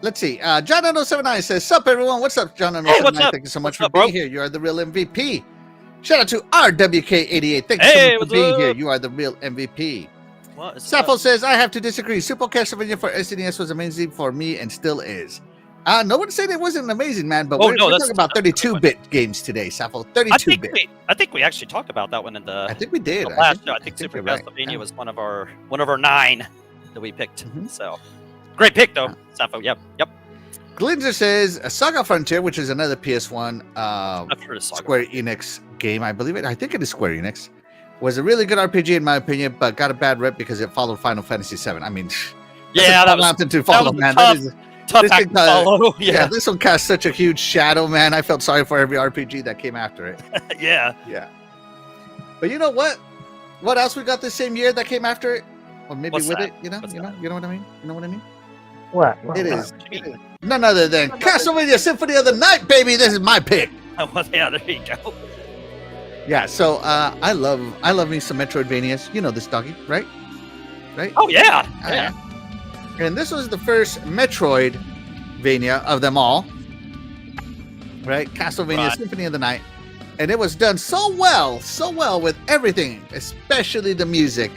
let's see. John 079 says, "Sup everyone? What's up, John 079? Hey, what's up? Thank you so much What's for up, being bro? here. You are the real MVP." Shout out to RWK88. Thank you Hey, so much for what's being up? here. You are the real MVP. What is Sappho up? says, "I have to disagree. Super Castlevania for SNES was amazing for me and still is." No one said it wasn't amazing, man, but Oh, we're no, talking that's about a great 32-bit games today, Sappho. I think 32-bit. I think we actually talked about that one in I the think we did. last show. I think Super you're right. Castlevania Yeah. was one of our 9 that we picked. Mhm. So great pick though, Sappho. Yep. Glinzer says, Saga Frontier, which is another PS1 I've heard of Saga. Square Enix game, I believe it. I think it is Square Enix. Was a really good RPG in my opinion, but got a bad rep because it followed Final Fantasy VII. I mean, that's Yeah, a that tough was mountain to follow, was a man. tough- That is, tough this act thing, to follow. yeah, Yeah, this one cast such a huge shadow, man. I felt sorry for every RPG that came after it. yeah. Yeah. But you know what? What else we got this same year that came after it? Or maybe What's with that? it, you know? What's You know? that? You know what I mean? You know what I mean? What? It what? is. What do you mean? None other than Castlevania Symphony of the Night, baby. This is my pick. Well, yeah, there you go. Yeah, so I love me some Metroidvanias. You know this, doggy, right? Right? Oh yeah, Ah, yeah. And this was the first Metroidvania of them all. Right? Castlevania Right. Symphony of the Night. And it was done so well with everything, especially the music,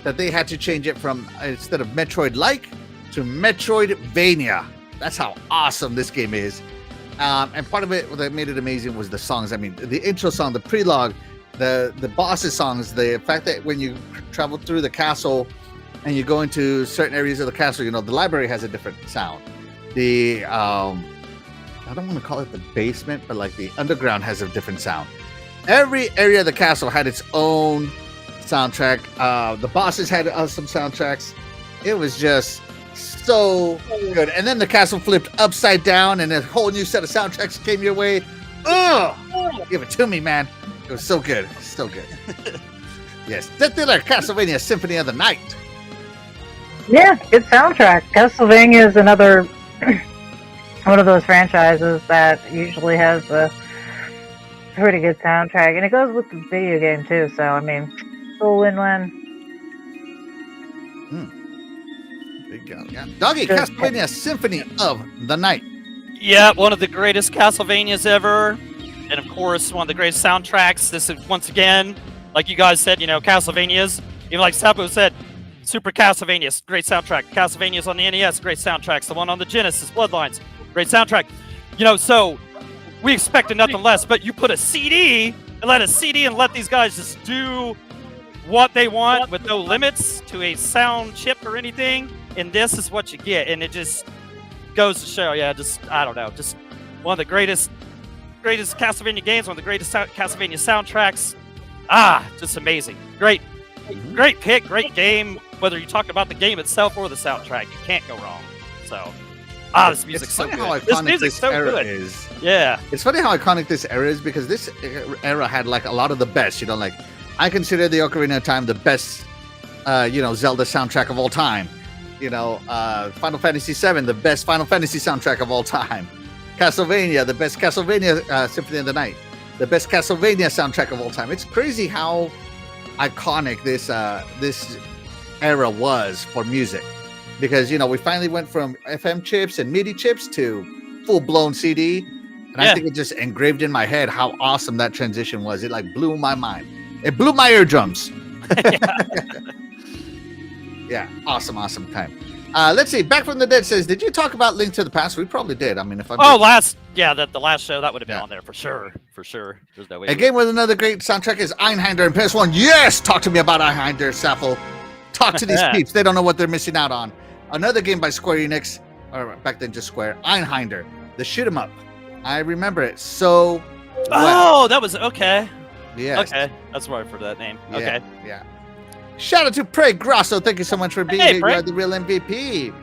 that they had to change it from instead of Metroid-like to Metroidvania. That's how awesome this game is. And part of it that made it amazing was the songs. I mean, the intro song, the prelogue, the boss's songs, the fact that when you travel through the castle and you go into certain areas of the castle, you know, the library has a different sound. The I don't want to call it the basement, but like the underground has a different sound. Every area of the castle had its own soundtrack. The bosses had some soundtracks. It was just so good. And then the castle flipped upside down and a whole new set of soundtracks came your way. Ugh! Give it to me, man. It was so good. So good. Yes. Titular Castlevania Symphony of the Night. Yeah, good soundtrack. Castlevania is another one of those franchises that usually has a pretty good soundtrack, and it goes with the video game too. So I mean, full win-win. There you go. Yeah. Doggy, Good. Castlevania Symphony of the Night. Yeah, one of the greatest Castlevanias ever, and of course, one of the greatest soundtracks. This is once again, like you guys said, you know, Castlevanias. Even like Sappho said, Super Castlevanias, great soundtrack. Castlevanias on the NES, great soundtracks. The one on the Genesis, Bloodlines, great soundtrack. You know, so we expected nothing less. But you put a CD and let these guys just do what they want with no limits to a sound chip or anything. And this is what you get, and it just goes to show, yeah, just I don't know, just one of the greatest Castlevania games, one of the greatest Castlevania soundtracks. Just amazing, great pick, great game. Whether you talk about the game itself or the soundtrack, you can't go wrong. So, this music's so funny how good. This iconic music's so era good. is. Yeah, It's funny how iconic this era is because this era had like a lot of the best. You know, like I consider the Ocarina of Time the best, Zelda soundtrack of all time. You know, Final Fantasy VII, the best Final Fantasy soundtrack of all time. Castlevania, the best Castlevania Symphony of the Night, the best Castlevania soundtrack of all time. It's crazy how iconic this era was for music, because you know we finally went from FM chips and MIDI chips to full blown CD, and I Yeah. think it just engraved in my head how awesome that transition was. It like blew my mind. It blew my eardrums. Yeah, awesome time. Let's see. Back from the Dead says, "Did you talk about Link to the Past?" We probably did. I mean, if I'm the last show that would have been Yeah. on there for sure. There's no way. a game with another great soundtrack is Einhander and PS1. Yes, talk to me about Einhander, Sappho. Talk to these peeps. They don't know what they're missing out on. Another game by Square Enix, or back then just Square. Einhander, the shoot 'em up. I remember it so well. Oh, that was okay. Yes. Okay, that's right for that name. Yeah, Okay. Yeah. Shout out to Prey Grasso. Thank you so much for being Hey, here. You Prey. are the real MVP.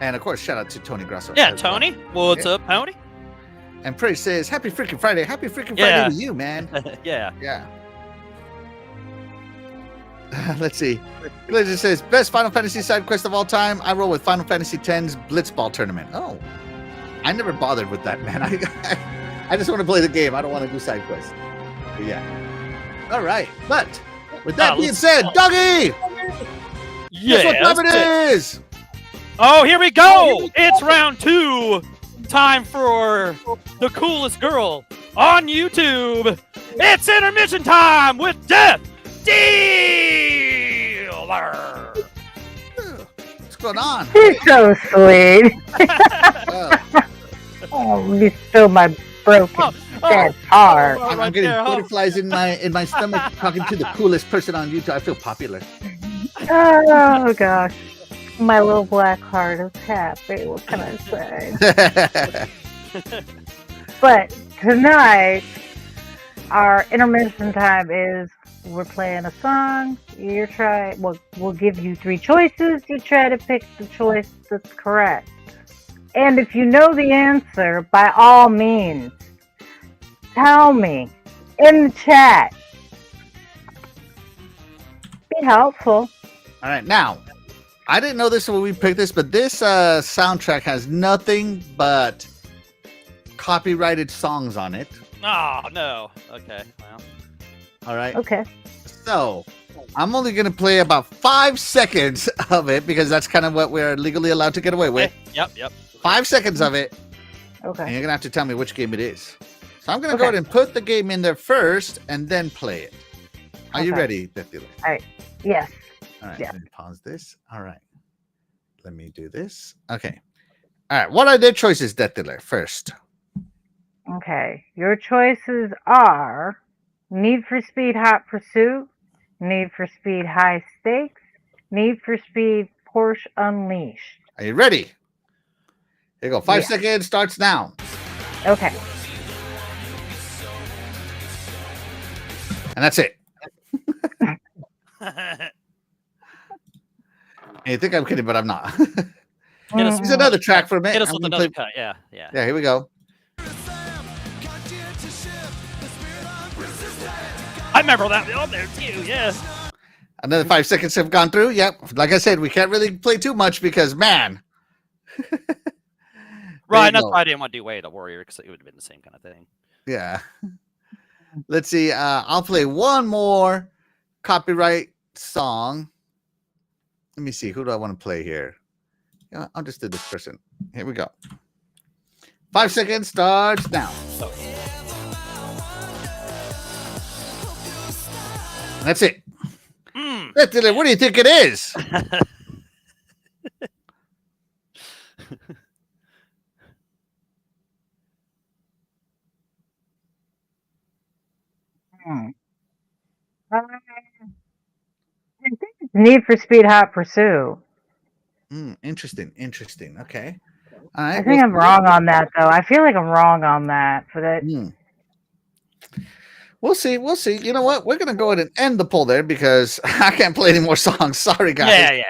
And of course, shout out to Tony Grasso. Yeah, as well. Tony. What's Yeah. up, Tony? And Prey says, "Happy freaking Friday! Happy freaking Yeah. Friday to you, man." Yeah. Yeah. Let's see. Glazer says, "Best Final Fantasy side quest of all time. I roll with Final Fantasy X's Blitzball tournament." Oh, I never bothered with that, man. I just want to play the game. I don't want to do side quests. But yeah. All right. But with that being let's- said, Doggy, Yeah. guess what time it is? Oh, here we go! It's round 2. Time for the coolest girl on YouTube. It's intermission time with Death Dealer. What's going on? He's so sweet. Uh, Oh, you stole my broken dead heart. I'm right getting there, huh? butterflies in my stomach talking to the coolest person on YouTube. I feel popular. Oh gosh, my little black heart is happy. What can I say? But tonight, our intermission time is we're playing a song. We'll give you 3 choices. You try to pick the choice that's correct. And if you know the answer, by all means, tell me in the chat. Be helpful. All right, now I didn't know this when we picked this, but this soundtrack has nothing but copyrighted songs on it. Oh, no. Okay, well. All right, Okay. so I'm only gonna play about 5 seconds of it because that's kind of what we're legally allowed to get away with. Yep. 5 seconds of it, and Okay. you're gonna have to tell me which game it is. So I'm gonna go Okay. ahead and put the game in there first, and then play it. Are you Okay. ready, Death Dealer? Yes. All right, Yeah. let me pause this. All right, let me do this. Okay. All right, what are their choices, Death Dealer? First. Okay. Your choices are Need for Speed Hot Pursuit, Need for Speed High Stakes, Need for Speed Porsche Unleashed. Are you ready? Here you go. 5 Yeah. seconds starts now. Okay. And that's it. And you think I'm kidding, but I'm not. Get us- Here's another track for a minute. Hit us I'm with gonna another play- cut. Yeah. Yeah, here we go. I remember that on there too. Yeah. Another 5 seconds have gone through. Yep. Like I said, we can't really play too much because, man. Right. you That's go. why I didn't want to do Way of the Warrior because it would have been the same kind of thing. Yeah. Let's see. I'll play one more copyright song. Let me see. Who do I want to play here? Yeah, I'll just do this person. Here we go. 5 seconds starts now. That's it. Mm. That's it. What do you think it is? Hmm. I think it's Need for Speed Hot Pursuit. Interesting. Okay. All right. I think I'm wrong on that, though. I feel like I'm wrong on that. For that. We'll see. You know what? We're gonna go ahead and end the poll there because I can't play any more songs. Sorry, guys.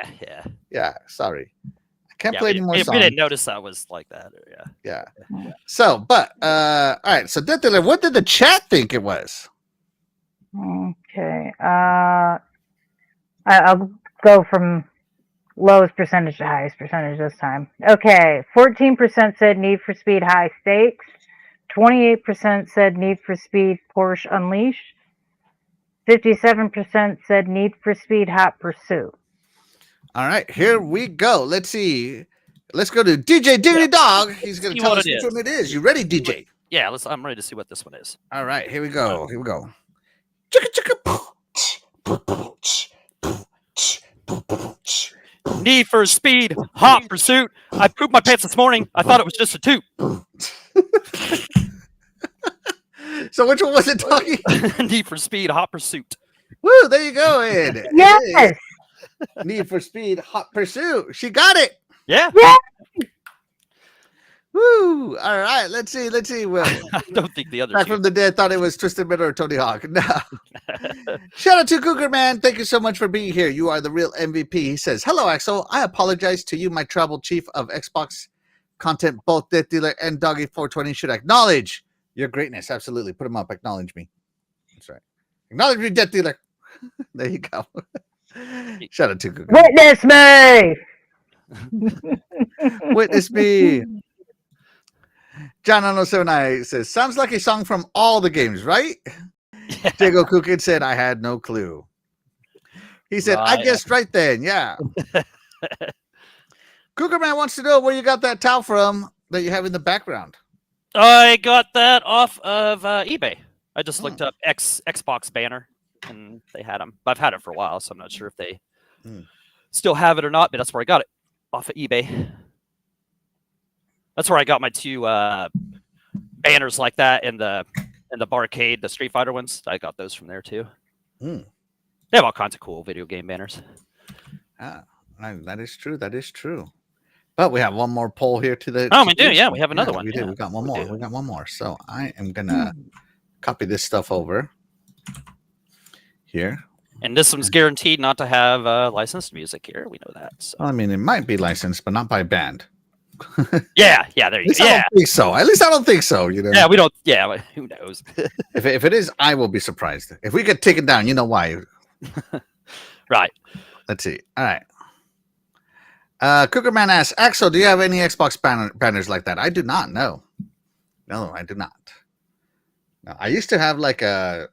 Yeah. Sorry. I can't Yeah, play any more if we songs. didn't notice that was like that. Yeah. Yeah. So, but all right. So, Death Dealer, what did the chat think it was? Okay. I'll go from lowest percentage to highest percentage this time. Okay. 14% said Need for Speed High Stakes. 28% said Need for Speed Porsche Unleashed. 57% said Need for Speed Hot Pursuit. All right, here we go. Let's see. Let's go to DJ Diggity Dog. He's going to See tell what us it which is. one it is. You ready, DJ? Yeah. I'm ready to see what this one is. All right, here we go. Need for Speed Hot Pursuit. I pooped my pants this morning. I thought it was just a toot. So, which one was it talking? Need for Speed Hot Pursuit. Woo, there you go, Ed. Yes. Need for Speed Hot Pursuit. She got it. Yeah. Woo. All right, let's see. Well, I don't think the other Back two. from the Dead thought it was Twisted Metal or Tony Hawk. No. Shout out to Cougar Man. Thank you so much for being here. You are the real MVP. He says, "Hello, Axel. I apologize to you, my tribal chief of Xbox content. Both Death Dealer and Doggy 420 should acknowledge your greatness. Absolutely. Put them up. Acknowledge me. That's right. Acknowledge me, Death Dealer. There you go. Shout out to Cougar. Witness me. Witness me. John 079 says, sounds like a song from all the games, right? Diego Kukin said, I had no clue. He said, I Right. guessed right then. Yeah. Cougar Man wants to know where you got that towel from that you have in the background. I got that off of eBay. I just looked up Xbox banner, and they had them. I've had it for a while, so I'm not sure if they still have it or not. But that's where I got it, off of eBay. That's where I got my 2 banners like that in the barcade, the Street Fighter ones. I got those from there too. They have all kinds of cool video game banners. That is true. That is true. But we have one more poll here to the. Oh, we do. Yeah, we have another one. We yeah. do. We got one more. We got one more. So I am gonna copy this stuff over here. And this one's guaranteed not to have licensed music here. We know that. So. Well, I mean, it might be licensed, but not by a band. Yeah. There you go. I don't think so. At least I don't think so. You know. Yeah, we don't. Yeah, who knows? If it is, I will be surprised. If we get taken down, you know why. Right. Let's see. All right. Cougar Man asks, Axel, do you have any Xbox banners like that? I do not. No, I do not. No, I used to have like a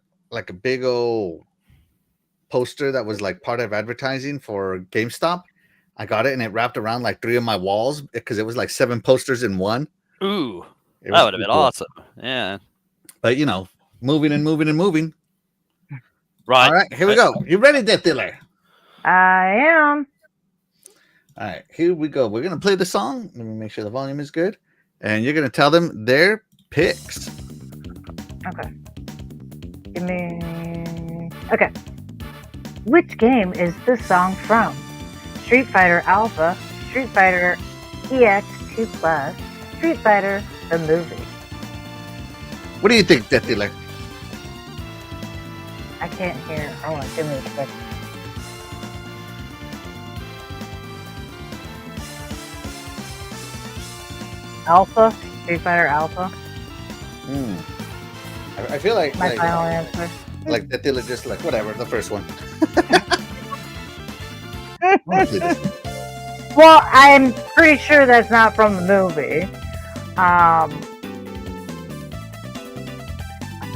big old poster that was like part of advertising for GameStop. I got it and it wrapped around like 3 of my walls because it was like 7 posters in one. Ooh, It that was would have been cool. awesome. Yeah. But you know, moving and moving and moving. Right. All right, here we go. You ready, Death Dealer? I am. All right, here we go. We're gonna play the song. Let me make sure the volume is good, and you're gonna tell them their picks. Okay. Give me. Okay. Which game is this song from? Street Fighter Alpha, Street Fighter EX2 Plus, Street Fighter the movie. What do you think, Death Dealer? I can't hear. Hold on, give me a second. Alpha, Street Fighter Alpha. I feel like My final answer. like Death Dealer just like whatever the first one. Well, I'm pretty sure that's not from the movie.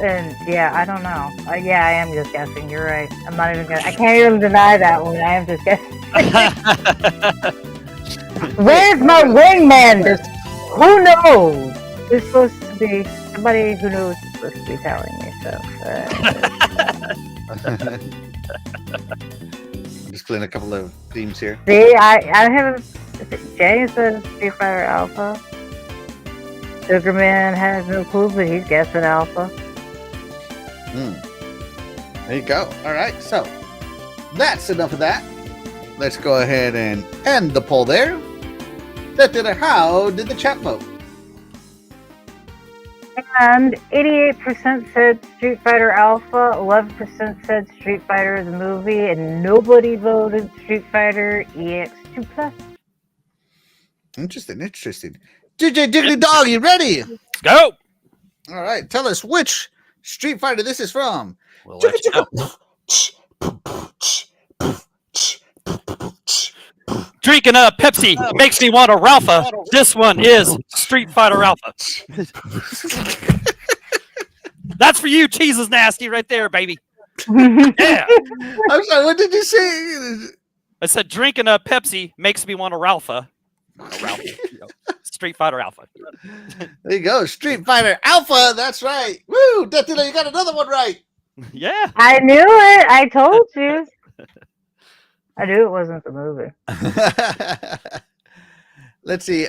And yeah, I don't know. Yeah, I am just guessing. You're right. I'm not even gonna. I can't even deny that one. I am just guessing. Where's my wingman? Who knows? It's supposed to be somebody who knows. Is supposed to be telling me. So. Just playing a couple of themes here. See, I have. Jay said Street Fighter Alpha. Sugarman has no clue, but he's guessing Alpha. There you go. All right, so that's enough of that. Let's go ahead and end the poll there. How did the chat vote? And 88% said Street Fighter Alpha, 11% said Street Fighter the movie, and nobody voted Street Fighter EX2 Plus. Interesting. DJ Diggly Dog, you ready? Let's go. All right, tell us which Street Fighter this is from. We'll let you know. Drinking a Pepsi makes me want a Ralpha. This one is Street Fighter Alpha. That's for you, Cheese is nasty right there, baby. Yeah. I'm sorry, what did you say? I said drinking a Pepsi makes me want a Ralpha. Street Fighter Alpha. There you go, Street Fighter Alpha. That's right. Woo, Death Dealer, you got another one right. Yeah. I knew it. I told you. I knew it wasn't the movie. Let's see.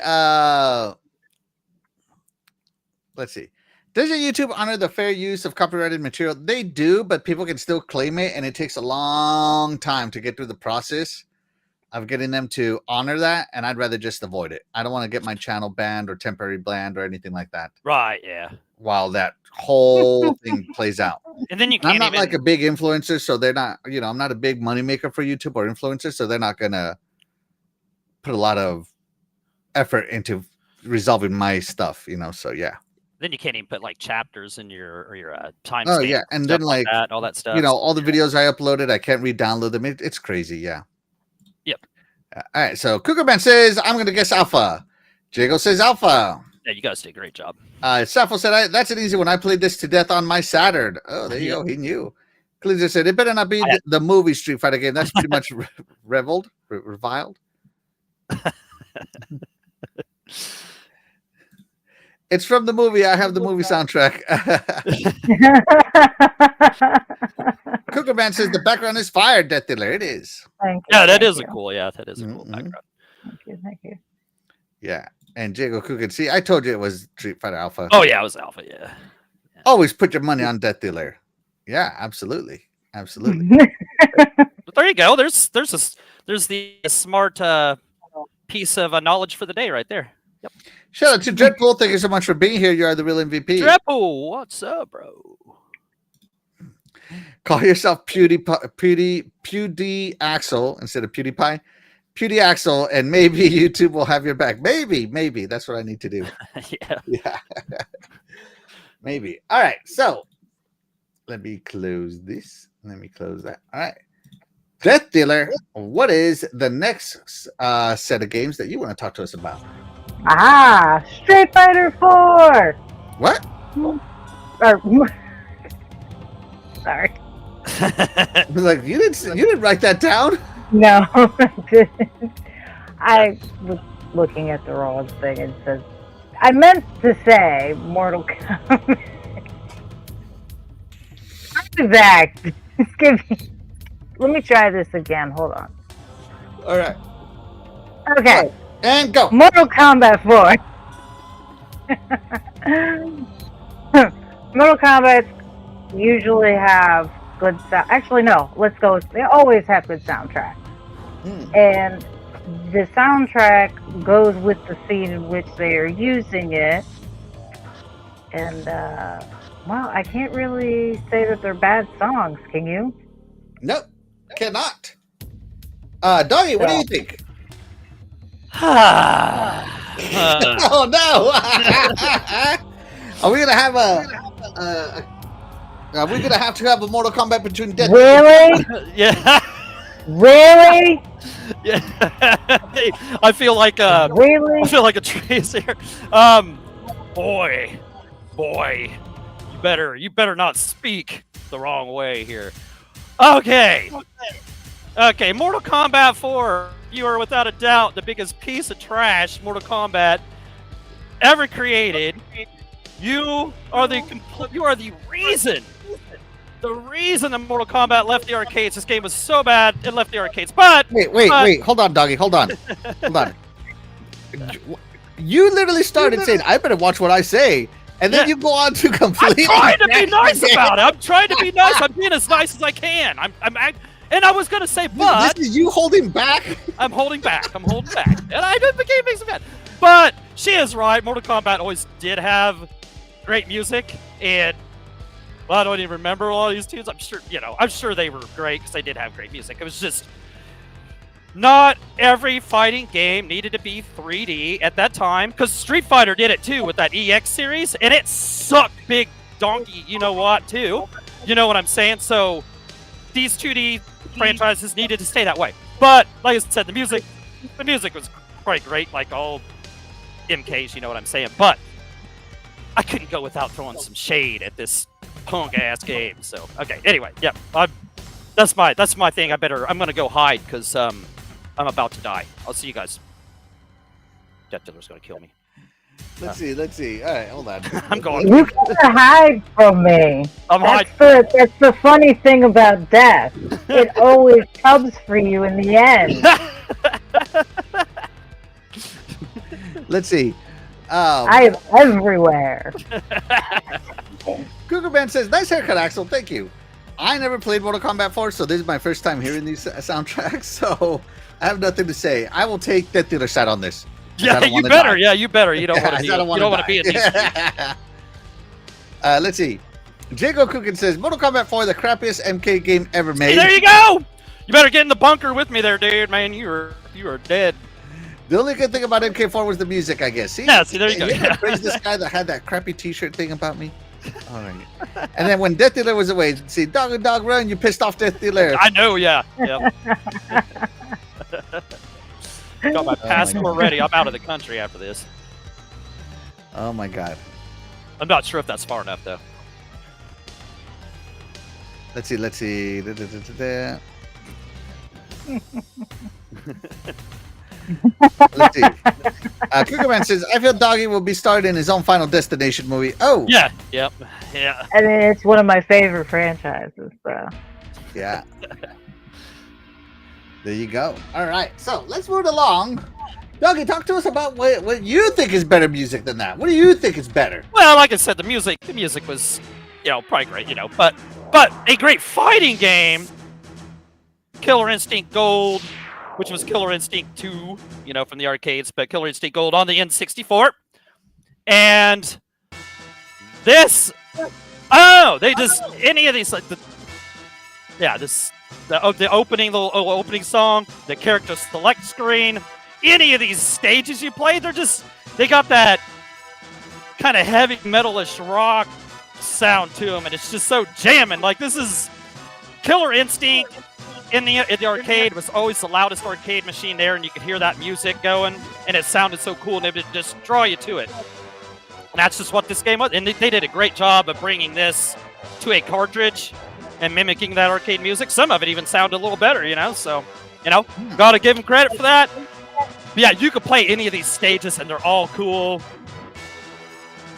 Let's see. Does your YouTube honor the fair use of copyrighted material? They do, but people can still claim it, and it takes a long time to get through the process of getting them to honor that, and I'd rather just avoid it. I don't want to get my channel banned or temporary banned or anything like that Right, yeah. while that whole thing plays out. And then you And I'm can't not even... like a big influencer, so they're not, I'm not a big moneymaker for YouTube or influencers, so they're not going to put a lot of effort into resolving my stuff, so yeah. Then you can't even put like chapters in your timestamp. Oh, yeah, and then like that, all that stuff. all the videos I uploaded, I can't re-download them. It's crazy, yeah. Yep. All right, so Cougar Man says, I'm going to guess Alpha. Jago says Alpha. Yeah, you guys did a great job. Sappho said, that's an easy one. I played this to death on my Saturn. Oh, there you go. He knew. Cleaser said, it better not be the movie Street Fighter game. That's pretty much reviled. It's from the movie. I have the movie soundtrack. Cougar Man says the background is fire, Death Dealer. It is. Thank you. Yeah, that thank is a you. cool. Yeah, that is a cool Mhm. background. Thank you. Thank you. Yeah. And Jago Cougar. See, I told you it was Street Fighter Alpha. Oh yeah, it was Alpha. Yeah. Always put your money on Death Dealer. Yeah, absolutely. Absolutely. But there you go. There's the smart piece of knowledge for the day right there. Shout out to Dreadpool. Thank you so much for being here. You are the real MVP. Dreadpool, what's up, bro? Call yourself Pewdie Axel instead of PewDiePie. Pewdie Axel, and maybe YouTube will have your back. Maybe. That's what I need to do. Yeah. Yeah. Maybe. All right. So let me close this. Let me close that. All right. Death Dealer, what is the next set of games that you want to talk to us about? Street Fighter 4. What? Sorry. I was like, you didn't write that down? No, I didn't. I was looking at the wrong thing and says, I meant to say Mortal Kombat. Zach, let me try this again. Hold on. All right. Okay. And go. Mortal Kombat 4. Mortal Kombat usually have good sound. Actually, no. Let's go. They always have good soundtrack. And the soundtrack goes with the scene in which they are using it. And, well, I can't really say that they're bad songs. Can you? Nope. Cannot. Doggy, what do you think? Oh no! Are we gonna have are we gonna have to have a Mortal Kombat between Death? Really? Yeah. Really? Yeah. I feel like Really? I feel like a trace here. Boy, you better not speak the wrong way here. Okay, Mortal Kombat 4. You are without a doubt the biggest piece of trash Mortal Kombat ever created. You are the reason. The reason that Mortal Kombat left the arcades. This game was so bad it left the arcades. But Wait. Hold on, Doggy. Hold on. You literally started saying, "I better watch what I say," and then Yeah. you go on to I'm completely. trying to be nice about it. I'm trying to be nice. I'm being as nice as I can. And I was gonna say, but This is you holding back. I'm holding back. And I did the game makes me mad. But she is right. Mortal Kombat always did have great music, and well, I don't even remember all these tunes. I'm sure they were great because they did have great music. It was just not every fighting game needed to be 3D at that time, because Street Fighter did it too with that EX series, and it sucked big donkey. You know what? Too. You know what I'm saying? So these 2D franchises needed to stay that way. But like I said, the music was quite great, like all MKs, you know what I'm saying. But I couldn't go without throwing some shade at this punk ass game. So okay, anyway, yeah, that's my thing. I'm gonna go hide because I'm about to die. I'll see you guys. Death Dealer's gonna kill me. Let's see. All right, hold on. I'm going. You can't hide from me. That's the funny thing about death. It always comes for you in the end. Let's see. I am everywhere. Cougar Man says, "Nice haircut, Axel. Thank you. I never played Mortal Kombat 4, so this is my first time hearing these soundtracks. So I have nothing to say. I will take Death Dealer's side on this. Yeah, you better. Yeah, you better. You don't want to be. I don't want to be in these. Let's see. Jago Cookin says, Mortal Kombat 4, the crappiest MK game ever made. Hey, there you go. You better get in the bunker with me there, dude. Man, you are dead. The only good thing about MK4 was the music, I guess. See? Yeah, see, there you go. You praise this guy that had that crappy T-shirt thing about me. All right. And then when Death Dealer was away, see, dog run, you pissed off Death Dealer. I know, yeah. Yep. Got my passport ready. I'm out of the country after this. Oh my god. I'm not sure if that's far enough though. Let's see. Let's see. Cougarman says, I feel Doggy will be starred in his own Final Destination movie. Oh, Yeah. Yep. Yeah. And it's one of my favorite franchises. So. yeah. There you go. All right. So let's move along. Doggy, talk to us about what you think is better music than that. What do you think is better? Well, like I said, the music was, probably great, but a great fighting game, Killer Instinct Gold, which was Killer Instinct 2, from the arcades, but Killer Instinct Gold on the N64. And this, they just, any of these, like the opening, the opening song, the character select screen, any of these stages you play, they got that kind of heavy metalish rock sound to them, and it's just so jamming. Like, this is Killer Instinct in the arcade was always the loudest arcade machine there, and you could hear that music going, and it sounded so cool, and it would just draw you to it. And that's just what this game was, and they did a great job of bringing this to a cartridge and mimicking that arcade music. Some of it even sounded a little better, so, gotta give them credit for that. But yeah, you could play any of these stages, and they're all cool,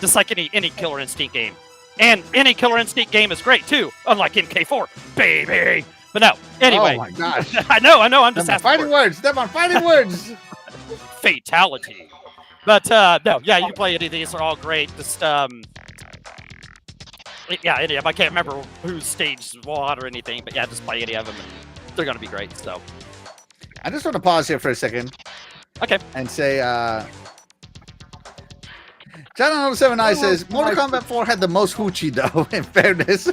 just like any Killer Instinct game. And any Killer Instinct game is great, too, unlike MK4, baby! But no, anyway. Oh my gosh. I know, I'm just asking fighting words. Them are fighting words. Fatality. But, no, yeah, you can play any of these, they're all great. Just, yeah, any of them. I can't remember whose stage what or anything, but yeah, just play any of them, and they're gonna be great, so. I just want to pause here for a second. Okay. And say, John079 says, Mortal Kombat 4 had the most hoochie, though, in fairness.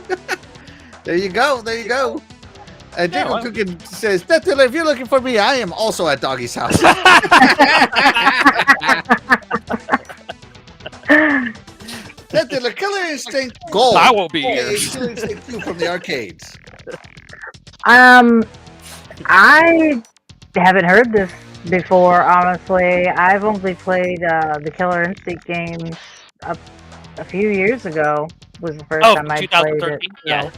There you go. And Jacob Cookin says, Deathdealer, if you're looking for me, I am also at Doggy's house. Deathdealer, Killer Instinct Gold. I will be here. Killer Instinct 2 from the arcades. I haven't heard this before, honestly. I've only played the Killer Instinct games a few years ago. Was the first time I played it. Yeah.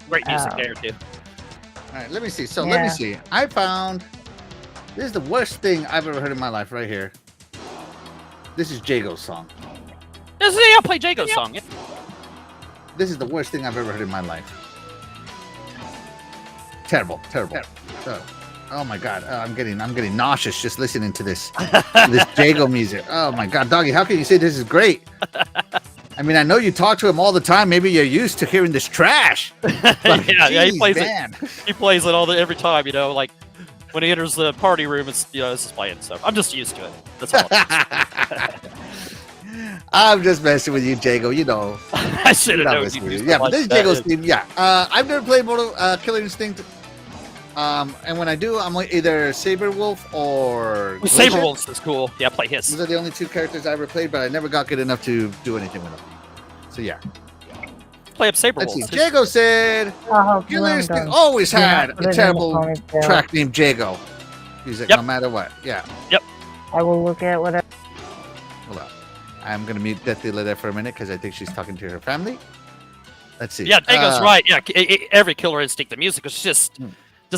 Great music there too. All right, let me see. Let me see. I found this is the worst thing I've ever heard in my life right here. This is Jago's song. I play Jago's song. Yeah. This is the worst thing I've ever heard in my life. Terrible. Oh my god, I'm getting nauseous just listening to this Jago music. Oh my god, Doggy, how can you say this is great? I mean, I know you talk to him all the time. Maybe you're used to hearing this trash. But yeah, he plays man. it. He plays it every time. Like when he enters the party room, it's this is playing. So I'm just used to it. That's all. I'm just messing with you, Jago. I should have known you'd do Yeah, but like this is Jago's theme. Yeah, I've never played Killer Instinct. And when I do, I'm either Saberwolf or Saberwolf is cool. Yeah, play his. Those are the only two characters I ever played, but I never got good enough to do anything with them. So yeah. Play up Saberwolf. Let's see. Jago said Killer Instinct always had a terrible track named Jago. Music, no matter what. Yeah. Yep. I will look at whatever. Hold on. I'm gonna mute Deathdealer there for a minute because I think she's talking to her family. Let's see. Yeah, Jago's right. Yeah, every Killer Instinct, the music was just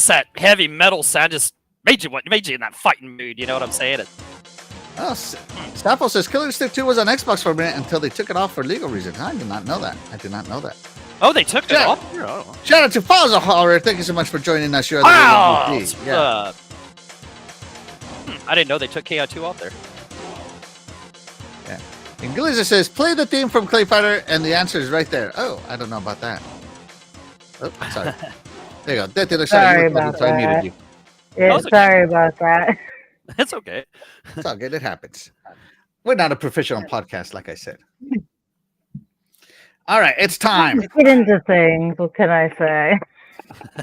that heavy metal sound, just made you in that fighting mood. You know what I'm saying? Stapo says Killer Instinct 2 was on Xbox for a minute until they took it off for legal reasons. I did not know that. Oh, they took it off? Shout out to Fauza Horror. Thank you so much for joining us. Wow! I didn't know they took KO2 off there. Yeah. And Glizzer says, play the theme from Clay Fighter, and the answer is right there. Oh, I don't know about that. Oh, sorry. There you go. Sorry about that. I muted you. Yeah, sorry about that. It's okay. It's all good. It happens. We're not a professional podcast, like I said. All right, it's time. Get into things. What can I say?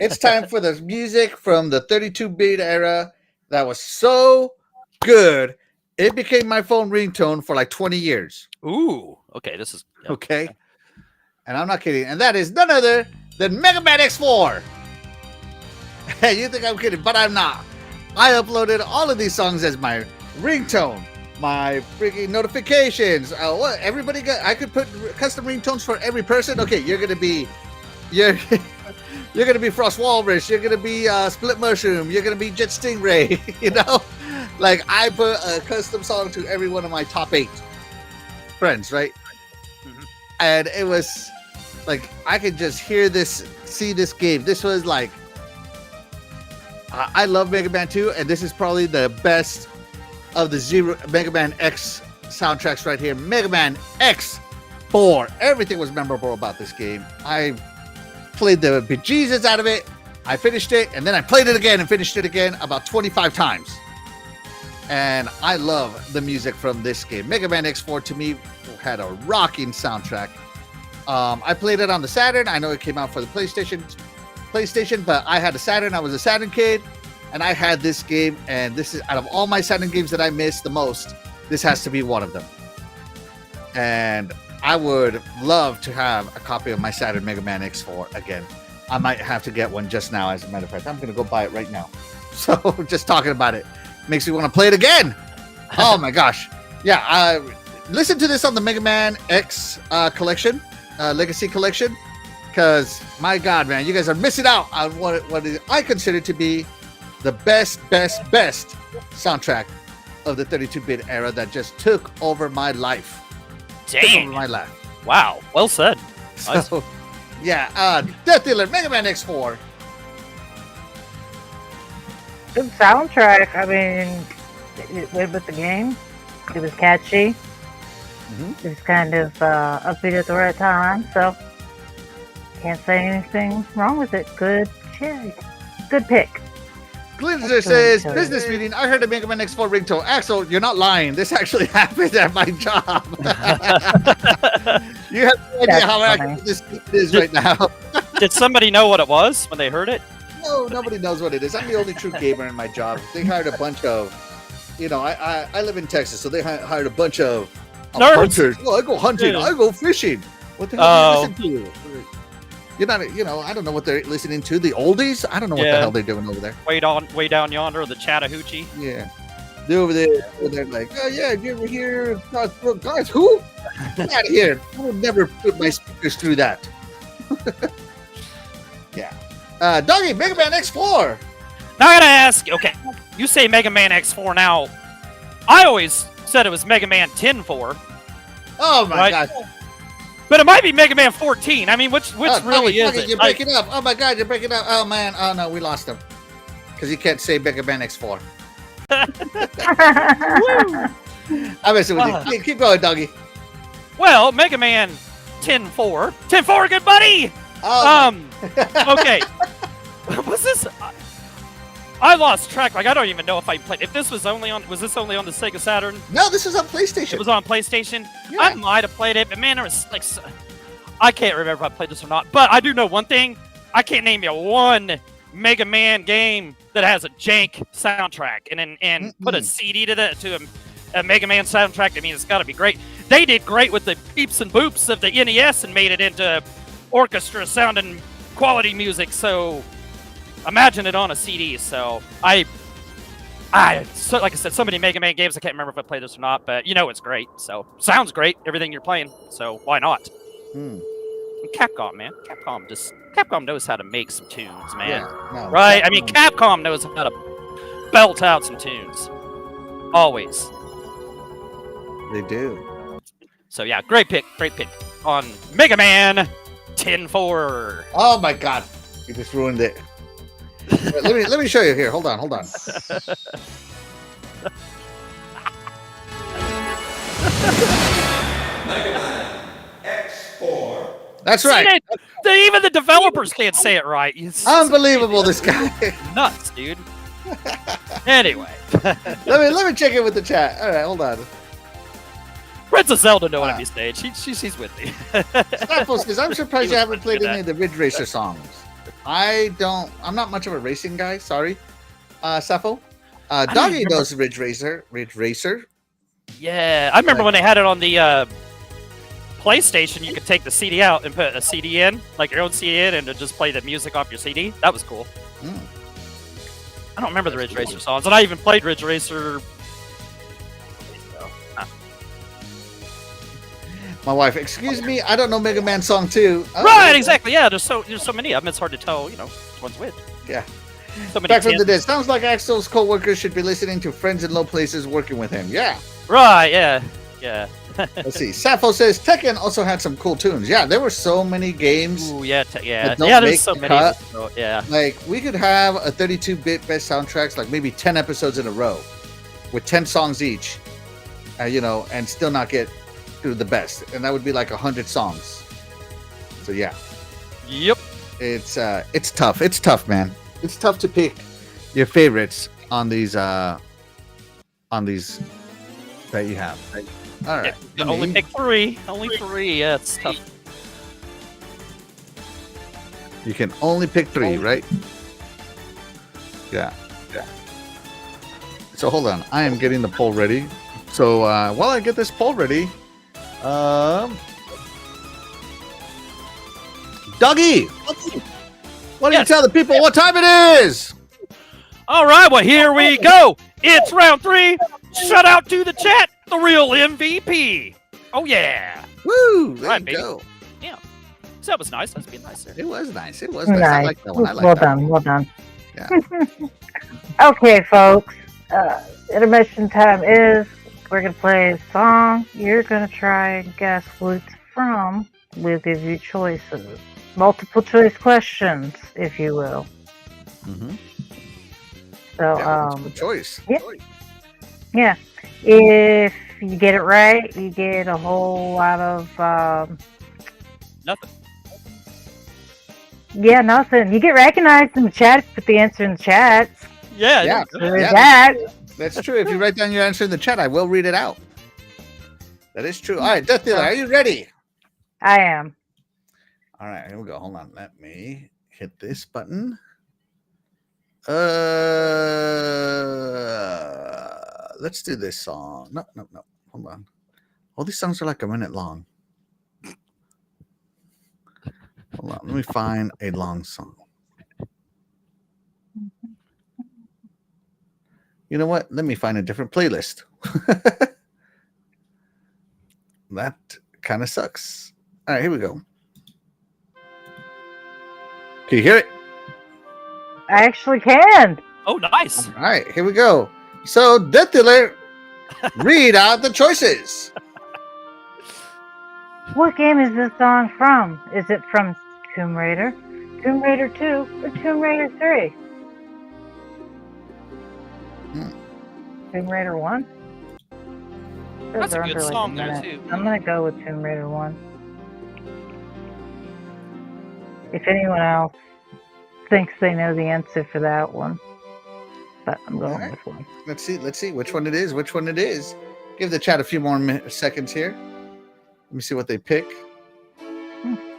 It's time for the music from the 32-bit era that was so good, it became my phone ringtone for like 20 years. Ooh. Okay, this is... Yep. Okay. And I'm not kidding. And that is none other than Mega Man X4. Hey, you think I'm kidding, but I'm not. I uploaded all of these songs as my ringtone, my freaking notifications. What everybody got? I could put custom ringtones for every person. Okay, you're You're gonna be Frost Walrus. You're gonna be Split Mushroom. You're gonna be Jet Stingray. You know, like I put a custom song to every one of my top 8 friends, right? Mhm. And it was like I could just hear this, see this game. This was like I love Mega Man 2, and this is probably the best of the Mega Man X soundtracks right here. Mega Man X4. Everything was memorable about this game. I played the bejesus out of it. I finished it, and then I played it again and finished it again about 25 times. And I love the music from this game. Mega Man X4 to me had a rocking soundtrack. I played it on the Saturn. I know it came out for the PlayStation, but I had a Saturn. I was a Saturn kid, and I had this game. And this is out of all my Saturn games that I missed the most, this has to be one of them. And I would love to have a copy of my Saturn Mega Man X4 again. I might have to get one just now. As a matter of fact, I'm going to go buy it right now. So just talking about it makes me want to play it again. Oh my gosh. Yeah. Listen to this on the Mega Man X collection, Legacy collection. Because, my God, man, you guys are missing out on what I consider to be the best soundtrack of the 32-bit era that just took over my life. Took over Dang. my life. Wow. Well said. Nice. So, yeah, Death Dealer, Mega Man X4. Good soundtrack. I mean, it went with the game. It was catchy. Mhm. It was kind of upbeat at the right time, so can't say anything wrong with it. Good shit. Good pick. Glinzer Excellent says, choice. business meeting, I heard a Mega Man X4 ringtone. Axel, you're not lying. This actually happened at my job. You have no idea That's how funny. accurate this is right now. Did somebody know what it was when they heard it? No, nobody knows what it is. I'm the only true gamer in my job. They hired a bunch of, I live in Texas, so they hired a bunch of Nerds. hunters. Oh, I go hunting. Dude. I go fishing. What the hell do you listen to? You're not, I don't know what they're listening to. The oldies? I don't know what the Yeah. hell they're doing over there. Way down yonder, the Chattahoochee. Yeah. They're over there. They're like, oh, yeah, you ever hear guys, who? Get out of here. I would never put my speakers through that. Yeah. Doggy, Mega Man X4. Now I gotta ask. Okay, you say Mega Man X4 now. I always said it was Mega Man 10-4, Oh, my Right. God. but it might be Mega Man 14. I mean, which Oh, really Doggy, is Doggy, it? You're breaking up. Oh, my God, you're breaking up. Oh, man. Oh, no, we lost him. Because he can't say Mega Man X4. I'm messing with you. Keep going, Doggy. Well, Mega Man 10-4. 10-4, good buddy. Oh, Okay. Was this? I lost track. Like I don't even know if I played. If this was only on, was this only on the Sega Saturn? no, this is on PlayStation. It was on PlayStation. Yeah. I might have played it, but man, there was like, I can't remember if I played this or not. But I do know one thing: I can't name you one Mega Man game that has a jank soundtrack, and put a CD to a Mega Man soundtrack. I mean, it's got to be great. They did great with the beeps and boops of the NES and made it into orchestra sounding quality music. So imagine it on a CD. So like I said, so many Mega Man games. I can't remember if I played this or not, but it's great. So sounds great. Everything you're playing. So why not? Hmm. And Capcom, man. Capcom knows how to make some tunes, man. Yeah, no, Right? I mean, Capcom knows how to belt out some tunes. Always. They do. So yeah, great pick on Mega Man 10-4. Oh my God, you just ruined it. let me show you here. Hold on. That's right. Even the developers can't say it right. It's Unbelievable, this guy. nuts, dude. Anyway, let me check in with the chat. All right, hold on. Princess Zelda know what I'm stage. She's with me. Snaffle says, I'm surprised you haven't played do any of the Ridge Racer songs. I'm not much of a racing guy. Sorry, Sappho. Doggy knows Ridge Racer. Yeah, I remember when they had it on the PlayStation. You could take the CD out and put a CD in, like your own CD in, and to just play the music off your CD. That was cool. Mm. I don't remember the Ridge Racer songs, and I even played Ridge Racer. My wife, excuse me, I don't know Mega Man Song 2. Oh, Right, exactly. Yeah, there's so many of them. It's hard to tell, which one's which. Yeah. So many. Back from the dead. Sounds like Axel's co-workers should be listening to friends in low places working with him. Yeah. Right. Yeah. Yeah. Let's see. Sappho says Tekken also had some cool tunes. Yeah, there were so many games. Ooh, yeah. Yeah. that don't Yeah. make There's so the many. cut. So, yeah. Like, we could have a 32-bit best soundtracks, like maybe 10 episodes in a row with 10 songs each, and still not get through the best. And that would be like 100 songs. So, yeah. Yep. It's tough. It's tough, man. It's tough to pick your favorites on these that you have. All right. Yeah, only pick 3. Only 3. Yeah, it's tough. You can only pick 3, right? Yeah. So hold on. I am getting the poll ready. So while I get this poll ready, Doggy, why don't you tell the people what time it is? All right. Well, here we go. It's round 3. Shout out to the chat. The real MVP. Oh yeah. Woo! There Right, you baby. go. So that was nice. That's being nice there. It was nice. It was nice. I Nice. like that one. I like Well that done. one. Well done. Yeah. Okay, folks. Intermission time is. We're gonna play a song. You're gonna try and guess what it's from. We'll give you choices, multiple choice questions, if you will. Mm-hmm. So, Multiple choice. yeah. If you get it right, you get a whole lot of Nothing. yeah, nothing. You get recognized in the chat. Put the answer in the chat. Yeah. Yeah. So there's Yeah. that. That's true. If you write down your answer in the chat, I will read it out. That is true. All right, Death Dealer, are you ready? I am. All right, here we go. Hold on. Let me hit this button. Let's do this song. No. Hold on. All these songs are like a minute long. Hold on. Let me find a long song. You know what? Let me find a different playlist. That kind of sucks. All right, here we go. Can you hear it? I actually can. Oh, nice. All right, here we go. So, Death Dealer, read out the choices. What game is this song from? Is it from Tomb Raider, Tomb Raider 2, or Tomb Raider 3? Tomb Raider 1? Those That's a are good under, like, song there, minute. too. I'm gonna go with Tomb Raider 1. If anyone else thinks they know the answer for that one, but I'm going Alright. with 1. Let's see which one it is. Give the chat a few more seconds here. Let me see what they pick.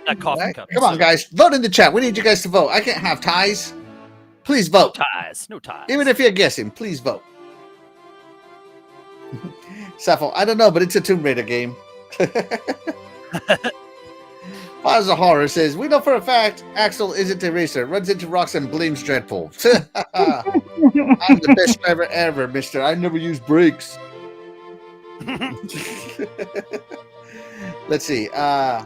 That coffee Right? cup. Come on, guys. Vote in the chat. We need you guys to vote. I can't have ties. Please vote. No ties. Even if you're guessing, please vote. Sappho, I don't know, but it's a Tomb Raider game. Pause the Horror says, we know for a fact Axel isn't a racer, runs into rocks and blames Dreadful. I'm the best driver ever, mister. I never use brakes. Let's see. Back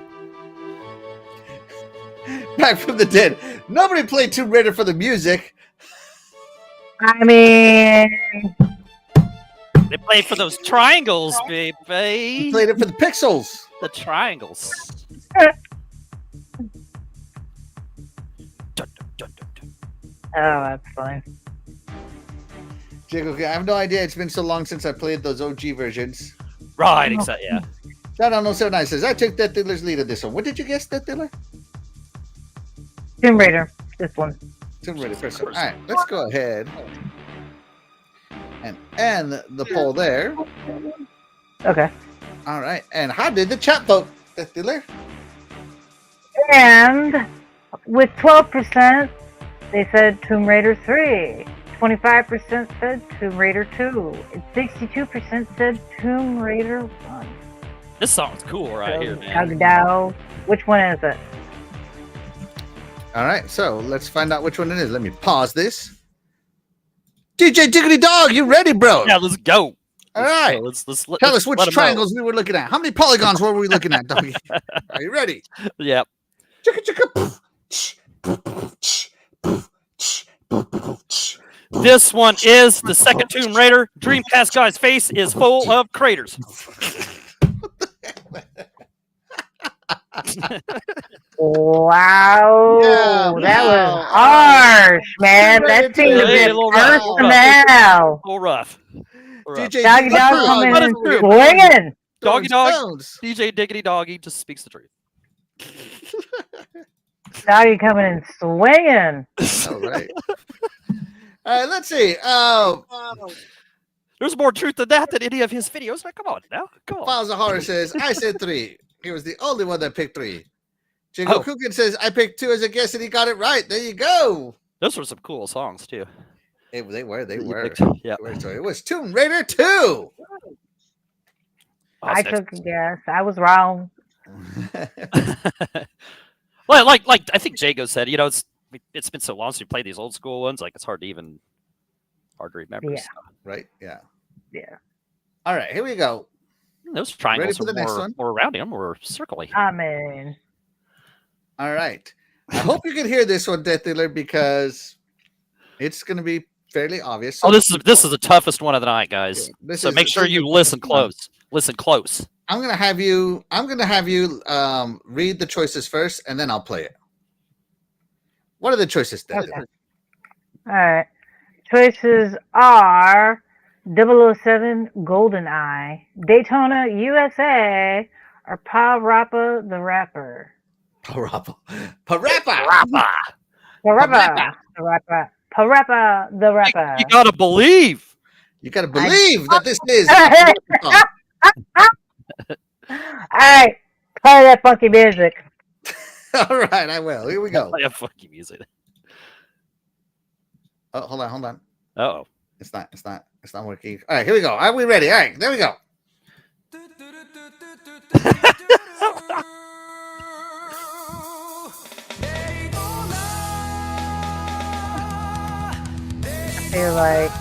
from the dead. Nobody played Tomb Raider for the music. I mean, They played for those triangles, baby. We played it for the pixels. The triangles. Dun, dun, dun, dun. oh, that's fine. Jiggle, I have no idea. It's been so long since I played those OG versions. Right, exactly. Yeah. Shout out 079 says, I took Death Dealer's lead on this one. What did you guess, Death Dealer? Tomb Raider, this one. Tomb Raider first. All right, let's go ahead and end the poll there. Okay. All right, and how did the chat vote, Death Dealer? And with 12%, they said Tomb Raider 3. 25% said Tomb Raider 2. And 62% said Tomb Raider 1. This song's cool right So, here, man. Kagdao. Which one is it? All right, so let's find out which one it is. Let me pause this. DJ Diggity Dog, you ready, bro? Yeah, let's go. All right. Tell us which let 'em know. triangles we were looking at. How many polygons were we looking at, Doggy? Are you ready? Yep. Chicka chicka. This one is the second Tomb Raider. Dreamcast guy's face is full of craters. Wow, Yeah, that wow. was harsh, man. Too That right, seemed too a right. bit A little rough, a little personal. A little rough. DJ Doggy Diggity dog Dog, coming Let in us through. swinging. Doggy throwing dog. stones. DJ Diggity Doggy just speaks the truth. Doggy coming in swinging. All right. All right, let's see. There's more truth to that than any of his videos. Now, come on, now, come on. Files of Horror says, I said 3. He was the only one that picked 3. Jingle Oh. Cookin says, I picked 2 as a guess and he got it right. There you go. Those were some cool songs too. They were. that you They picked. Yeah. were. So it was Tomb Raider 2. I took a guess. I was wrong. Well, like I think Jago said, it's been so long since we played these old school ones. Like it's hard to remember. Yeah. So. Right? Yeah. Yeah. All right, here we go. Those triangles for the are next one? more rounded, more circly. I mean, All right. I hope you can hear this one, Death Dealer, because it's going to be fairly obvious. Oh, this is the toughest one of the night, guys. This So is- make sure this is you the listen toughest one. close. Listen close. I'm gonna have you read the choices first, and then I'll play it. What are the choices, Death okay. Dealer? All right. Choices are 007 GoldenEye, Daytona USA, or Pa Rappa the Rapper. Parappa. Parappa the Rapper. You gotta believe. You gotta believe that this is. All right, play that funky music. All right, I will. Here we go. Play a funky music. Oh, hold on. Oh. It's not working. All right, here we go. Are we ready? All right, there we go. I feel like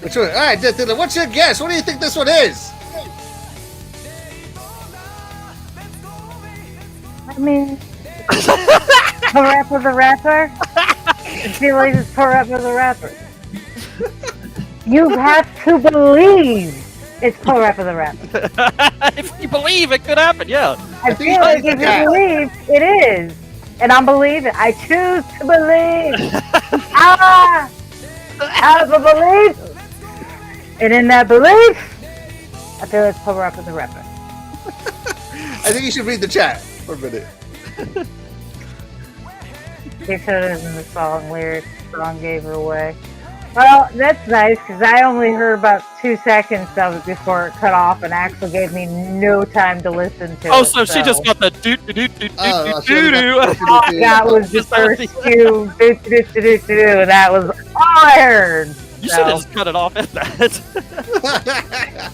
Which one? All right, Death Dealer, what's your guess? What do you think this one is? I mean, Parappa the Rapper. I feel like it's Parappa the Rapper. You have to believe it's Parappa the Rapper. If you believe it could happen, yeah. I think feel like it's if that. you believe, it is. And I'm believing. I choose to believe. Out of a belief. And in that belief, I feel it's Parappa the Rapper. I think you should read the chat for a minute. They said it in the song lyrics. The song gave her away. Well, that's nice because I only heard about 2 seconds of it before it cut off, and Axel gave me no time to listen to Oh, it. so she just got the do do do do Oh, do do do. all I got was the Just that was first few do, and that was all I heard. You So, should have just cut it off at that.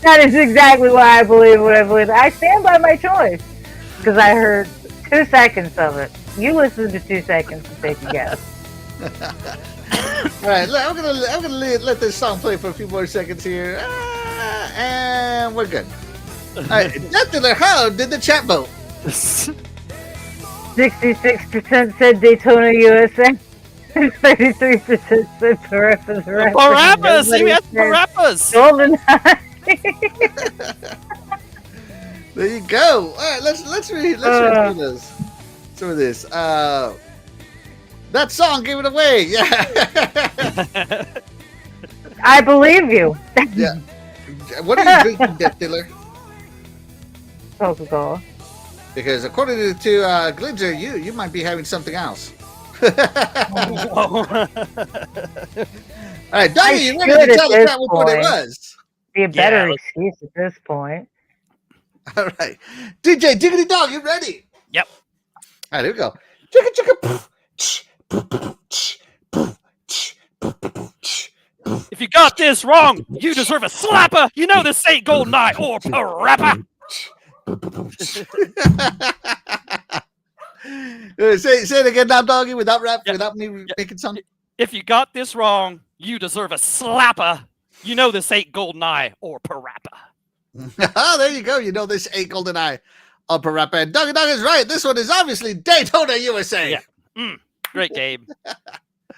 that is exactly why I believe what I believe. I stand by my choice because I heard 2 seconds of it. You listen to 2 seconds and take a guess. All right, I'm gonna let this song play for a few more seconds here, and we're good. All right, Death Dealer, how did the chat vote? 66% said Daytona USA. 33% said Parappa the Rapper. Parappas! See, we Nobody had said Parappas! GoldenEye. There you go. All right, let's read through this. Some of this. That song gave it away. Yeah. I believe you. Yeah. What are you drinking, Death Dealer? Coca-Cola. Because according to Glidger, you might be having something else. All right, Doggy, you ready should to at tell the this chat what it point. was? Be a better Yeah. excuse at this point. All right, DJ Diggity Dog, you ready? Yep. All right, here we go. Chicka chicka. If you got this wrong, you deserve a slapper. You know this ain't GoldenEye or Parappa. Say it again now, Doggy, without rap, Yeah. without me making something. If you got this wrong, you deserve a slapper. You know this ain't GoldenEye or Parappa. Oh, there you go. You know this ain't GoldenEye Upper Rap. And Dougie Dog is right. This one is obviously Daytona USA. Yeah. Great game.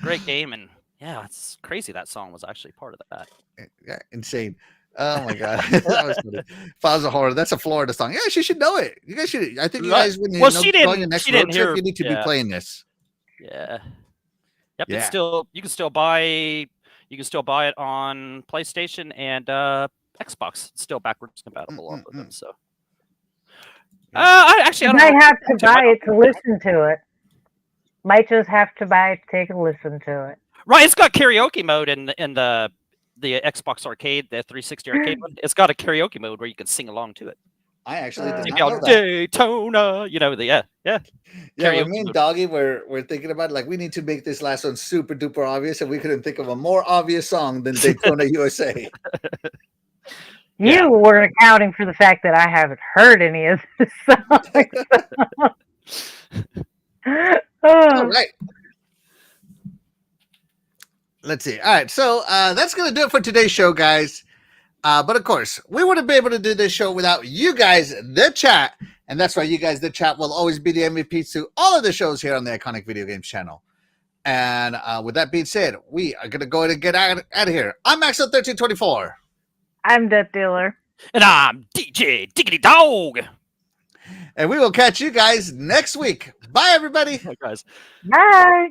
Great game. And yeah, it's crazy that song was actually part of that. Yeah, insane. Oh my god, that was funny. Fozza Horror. That's a Florida song. Yeah, she should know it. You guys should. I think you Right. guys, when you Well, know, she go on didn't- your next she road didn't trip, hear- you need to be yeah. playing this. Yeah. Yep. Yeah. You can still buy it on PlayStation and Xbox. It's still backwards compatible off of them. So. I You don't might know. have to buy it to listen to it. Might just have to buy it to take a listen to it. Right, it's got karaoke mode in the Xbox Arcade, the 360 arcade one. It's got a karaoke mode where you can sing along to it. I actually did You not Yell, know that. Daytona, yeah. Yeah, karaoke when me and mode. Doggy were thinking about it, like we need to make this last one super duper obvious, and we couldn't think of a more obvious song than Daytona USA. You Yeah. weren't accounting for the fact that I haven't heard any of this song. All Oh, right. Let's see. All right, so that's gonna do it for today's show, guys. But of course, we wouldn't be able to do this show without you guys, the chat, and that's why you guys, the chat, will always be the MVPs to all of the shows here on the Iconic Video Games channel. And with that being said, we are gonna go ahead and get out of here. I'm Maxo1324. I'm Death Dealer. And I'm DJ Diggity Dog. And we will catch you guys next week. Bye, everybody. Guys. Bye.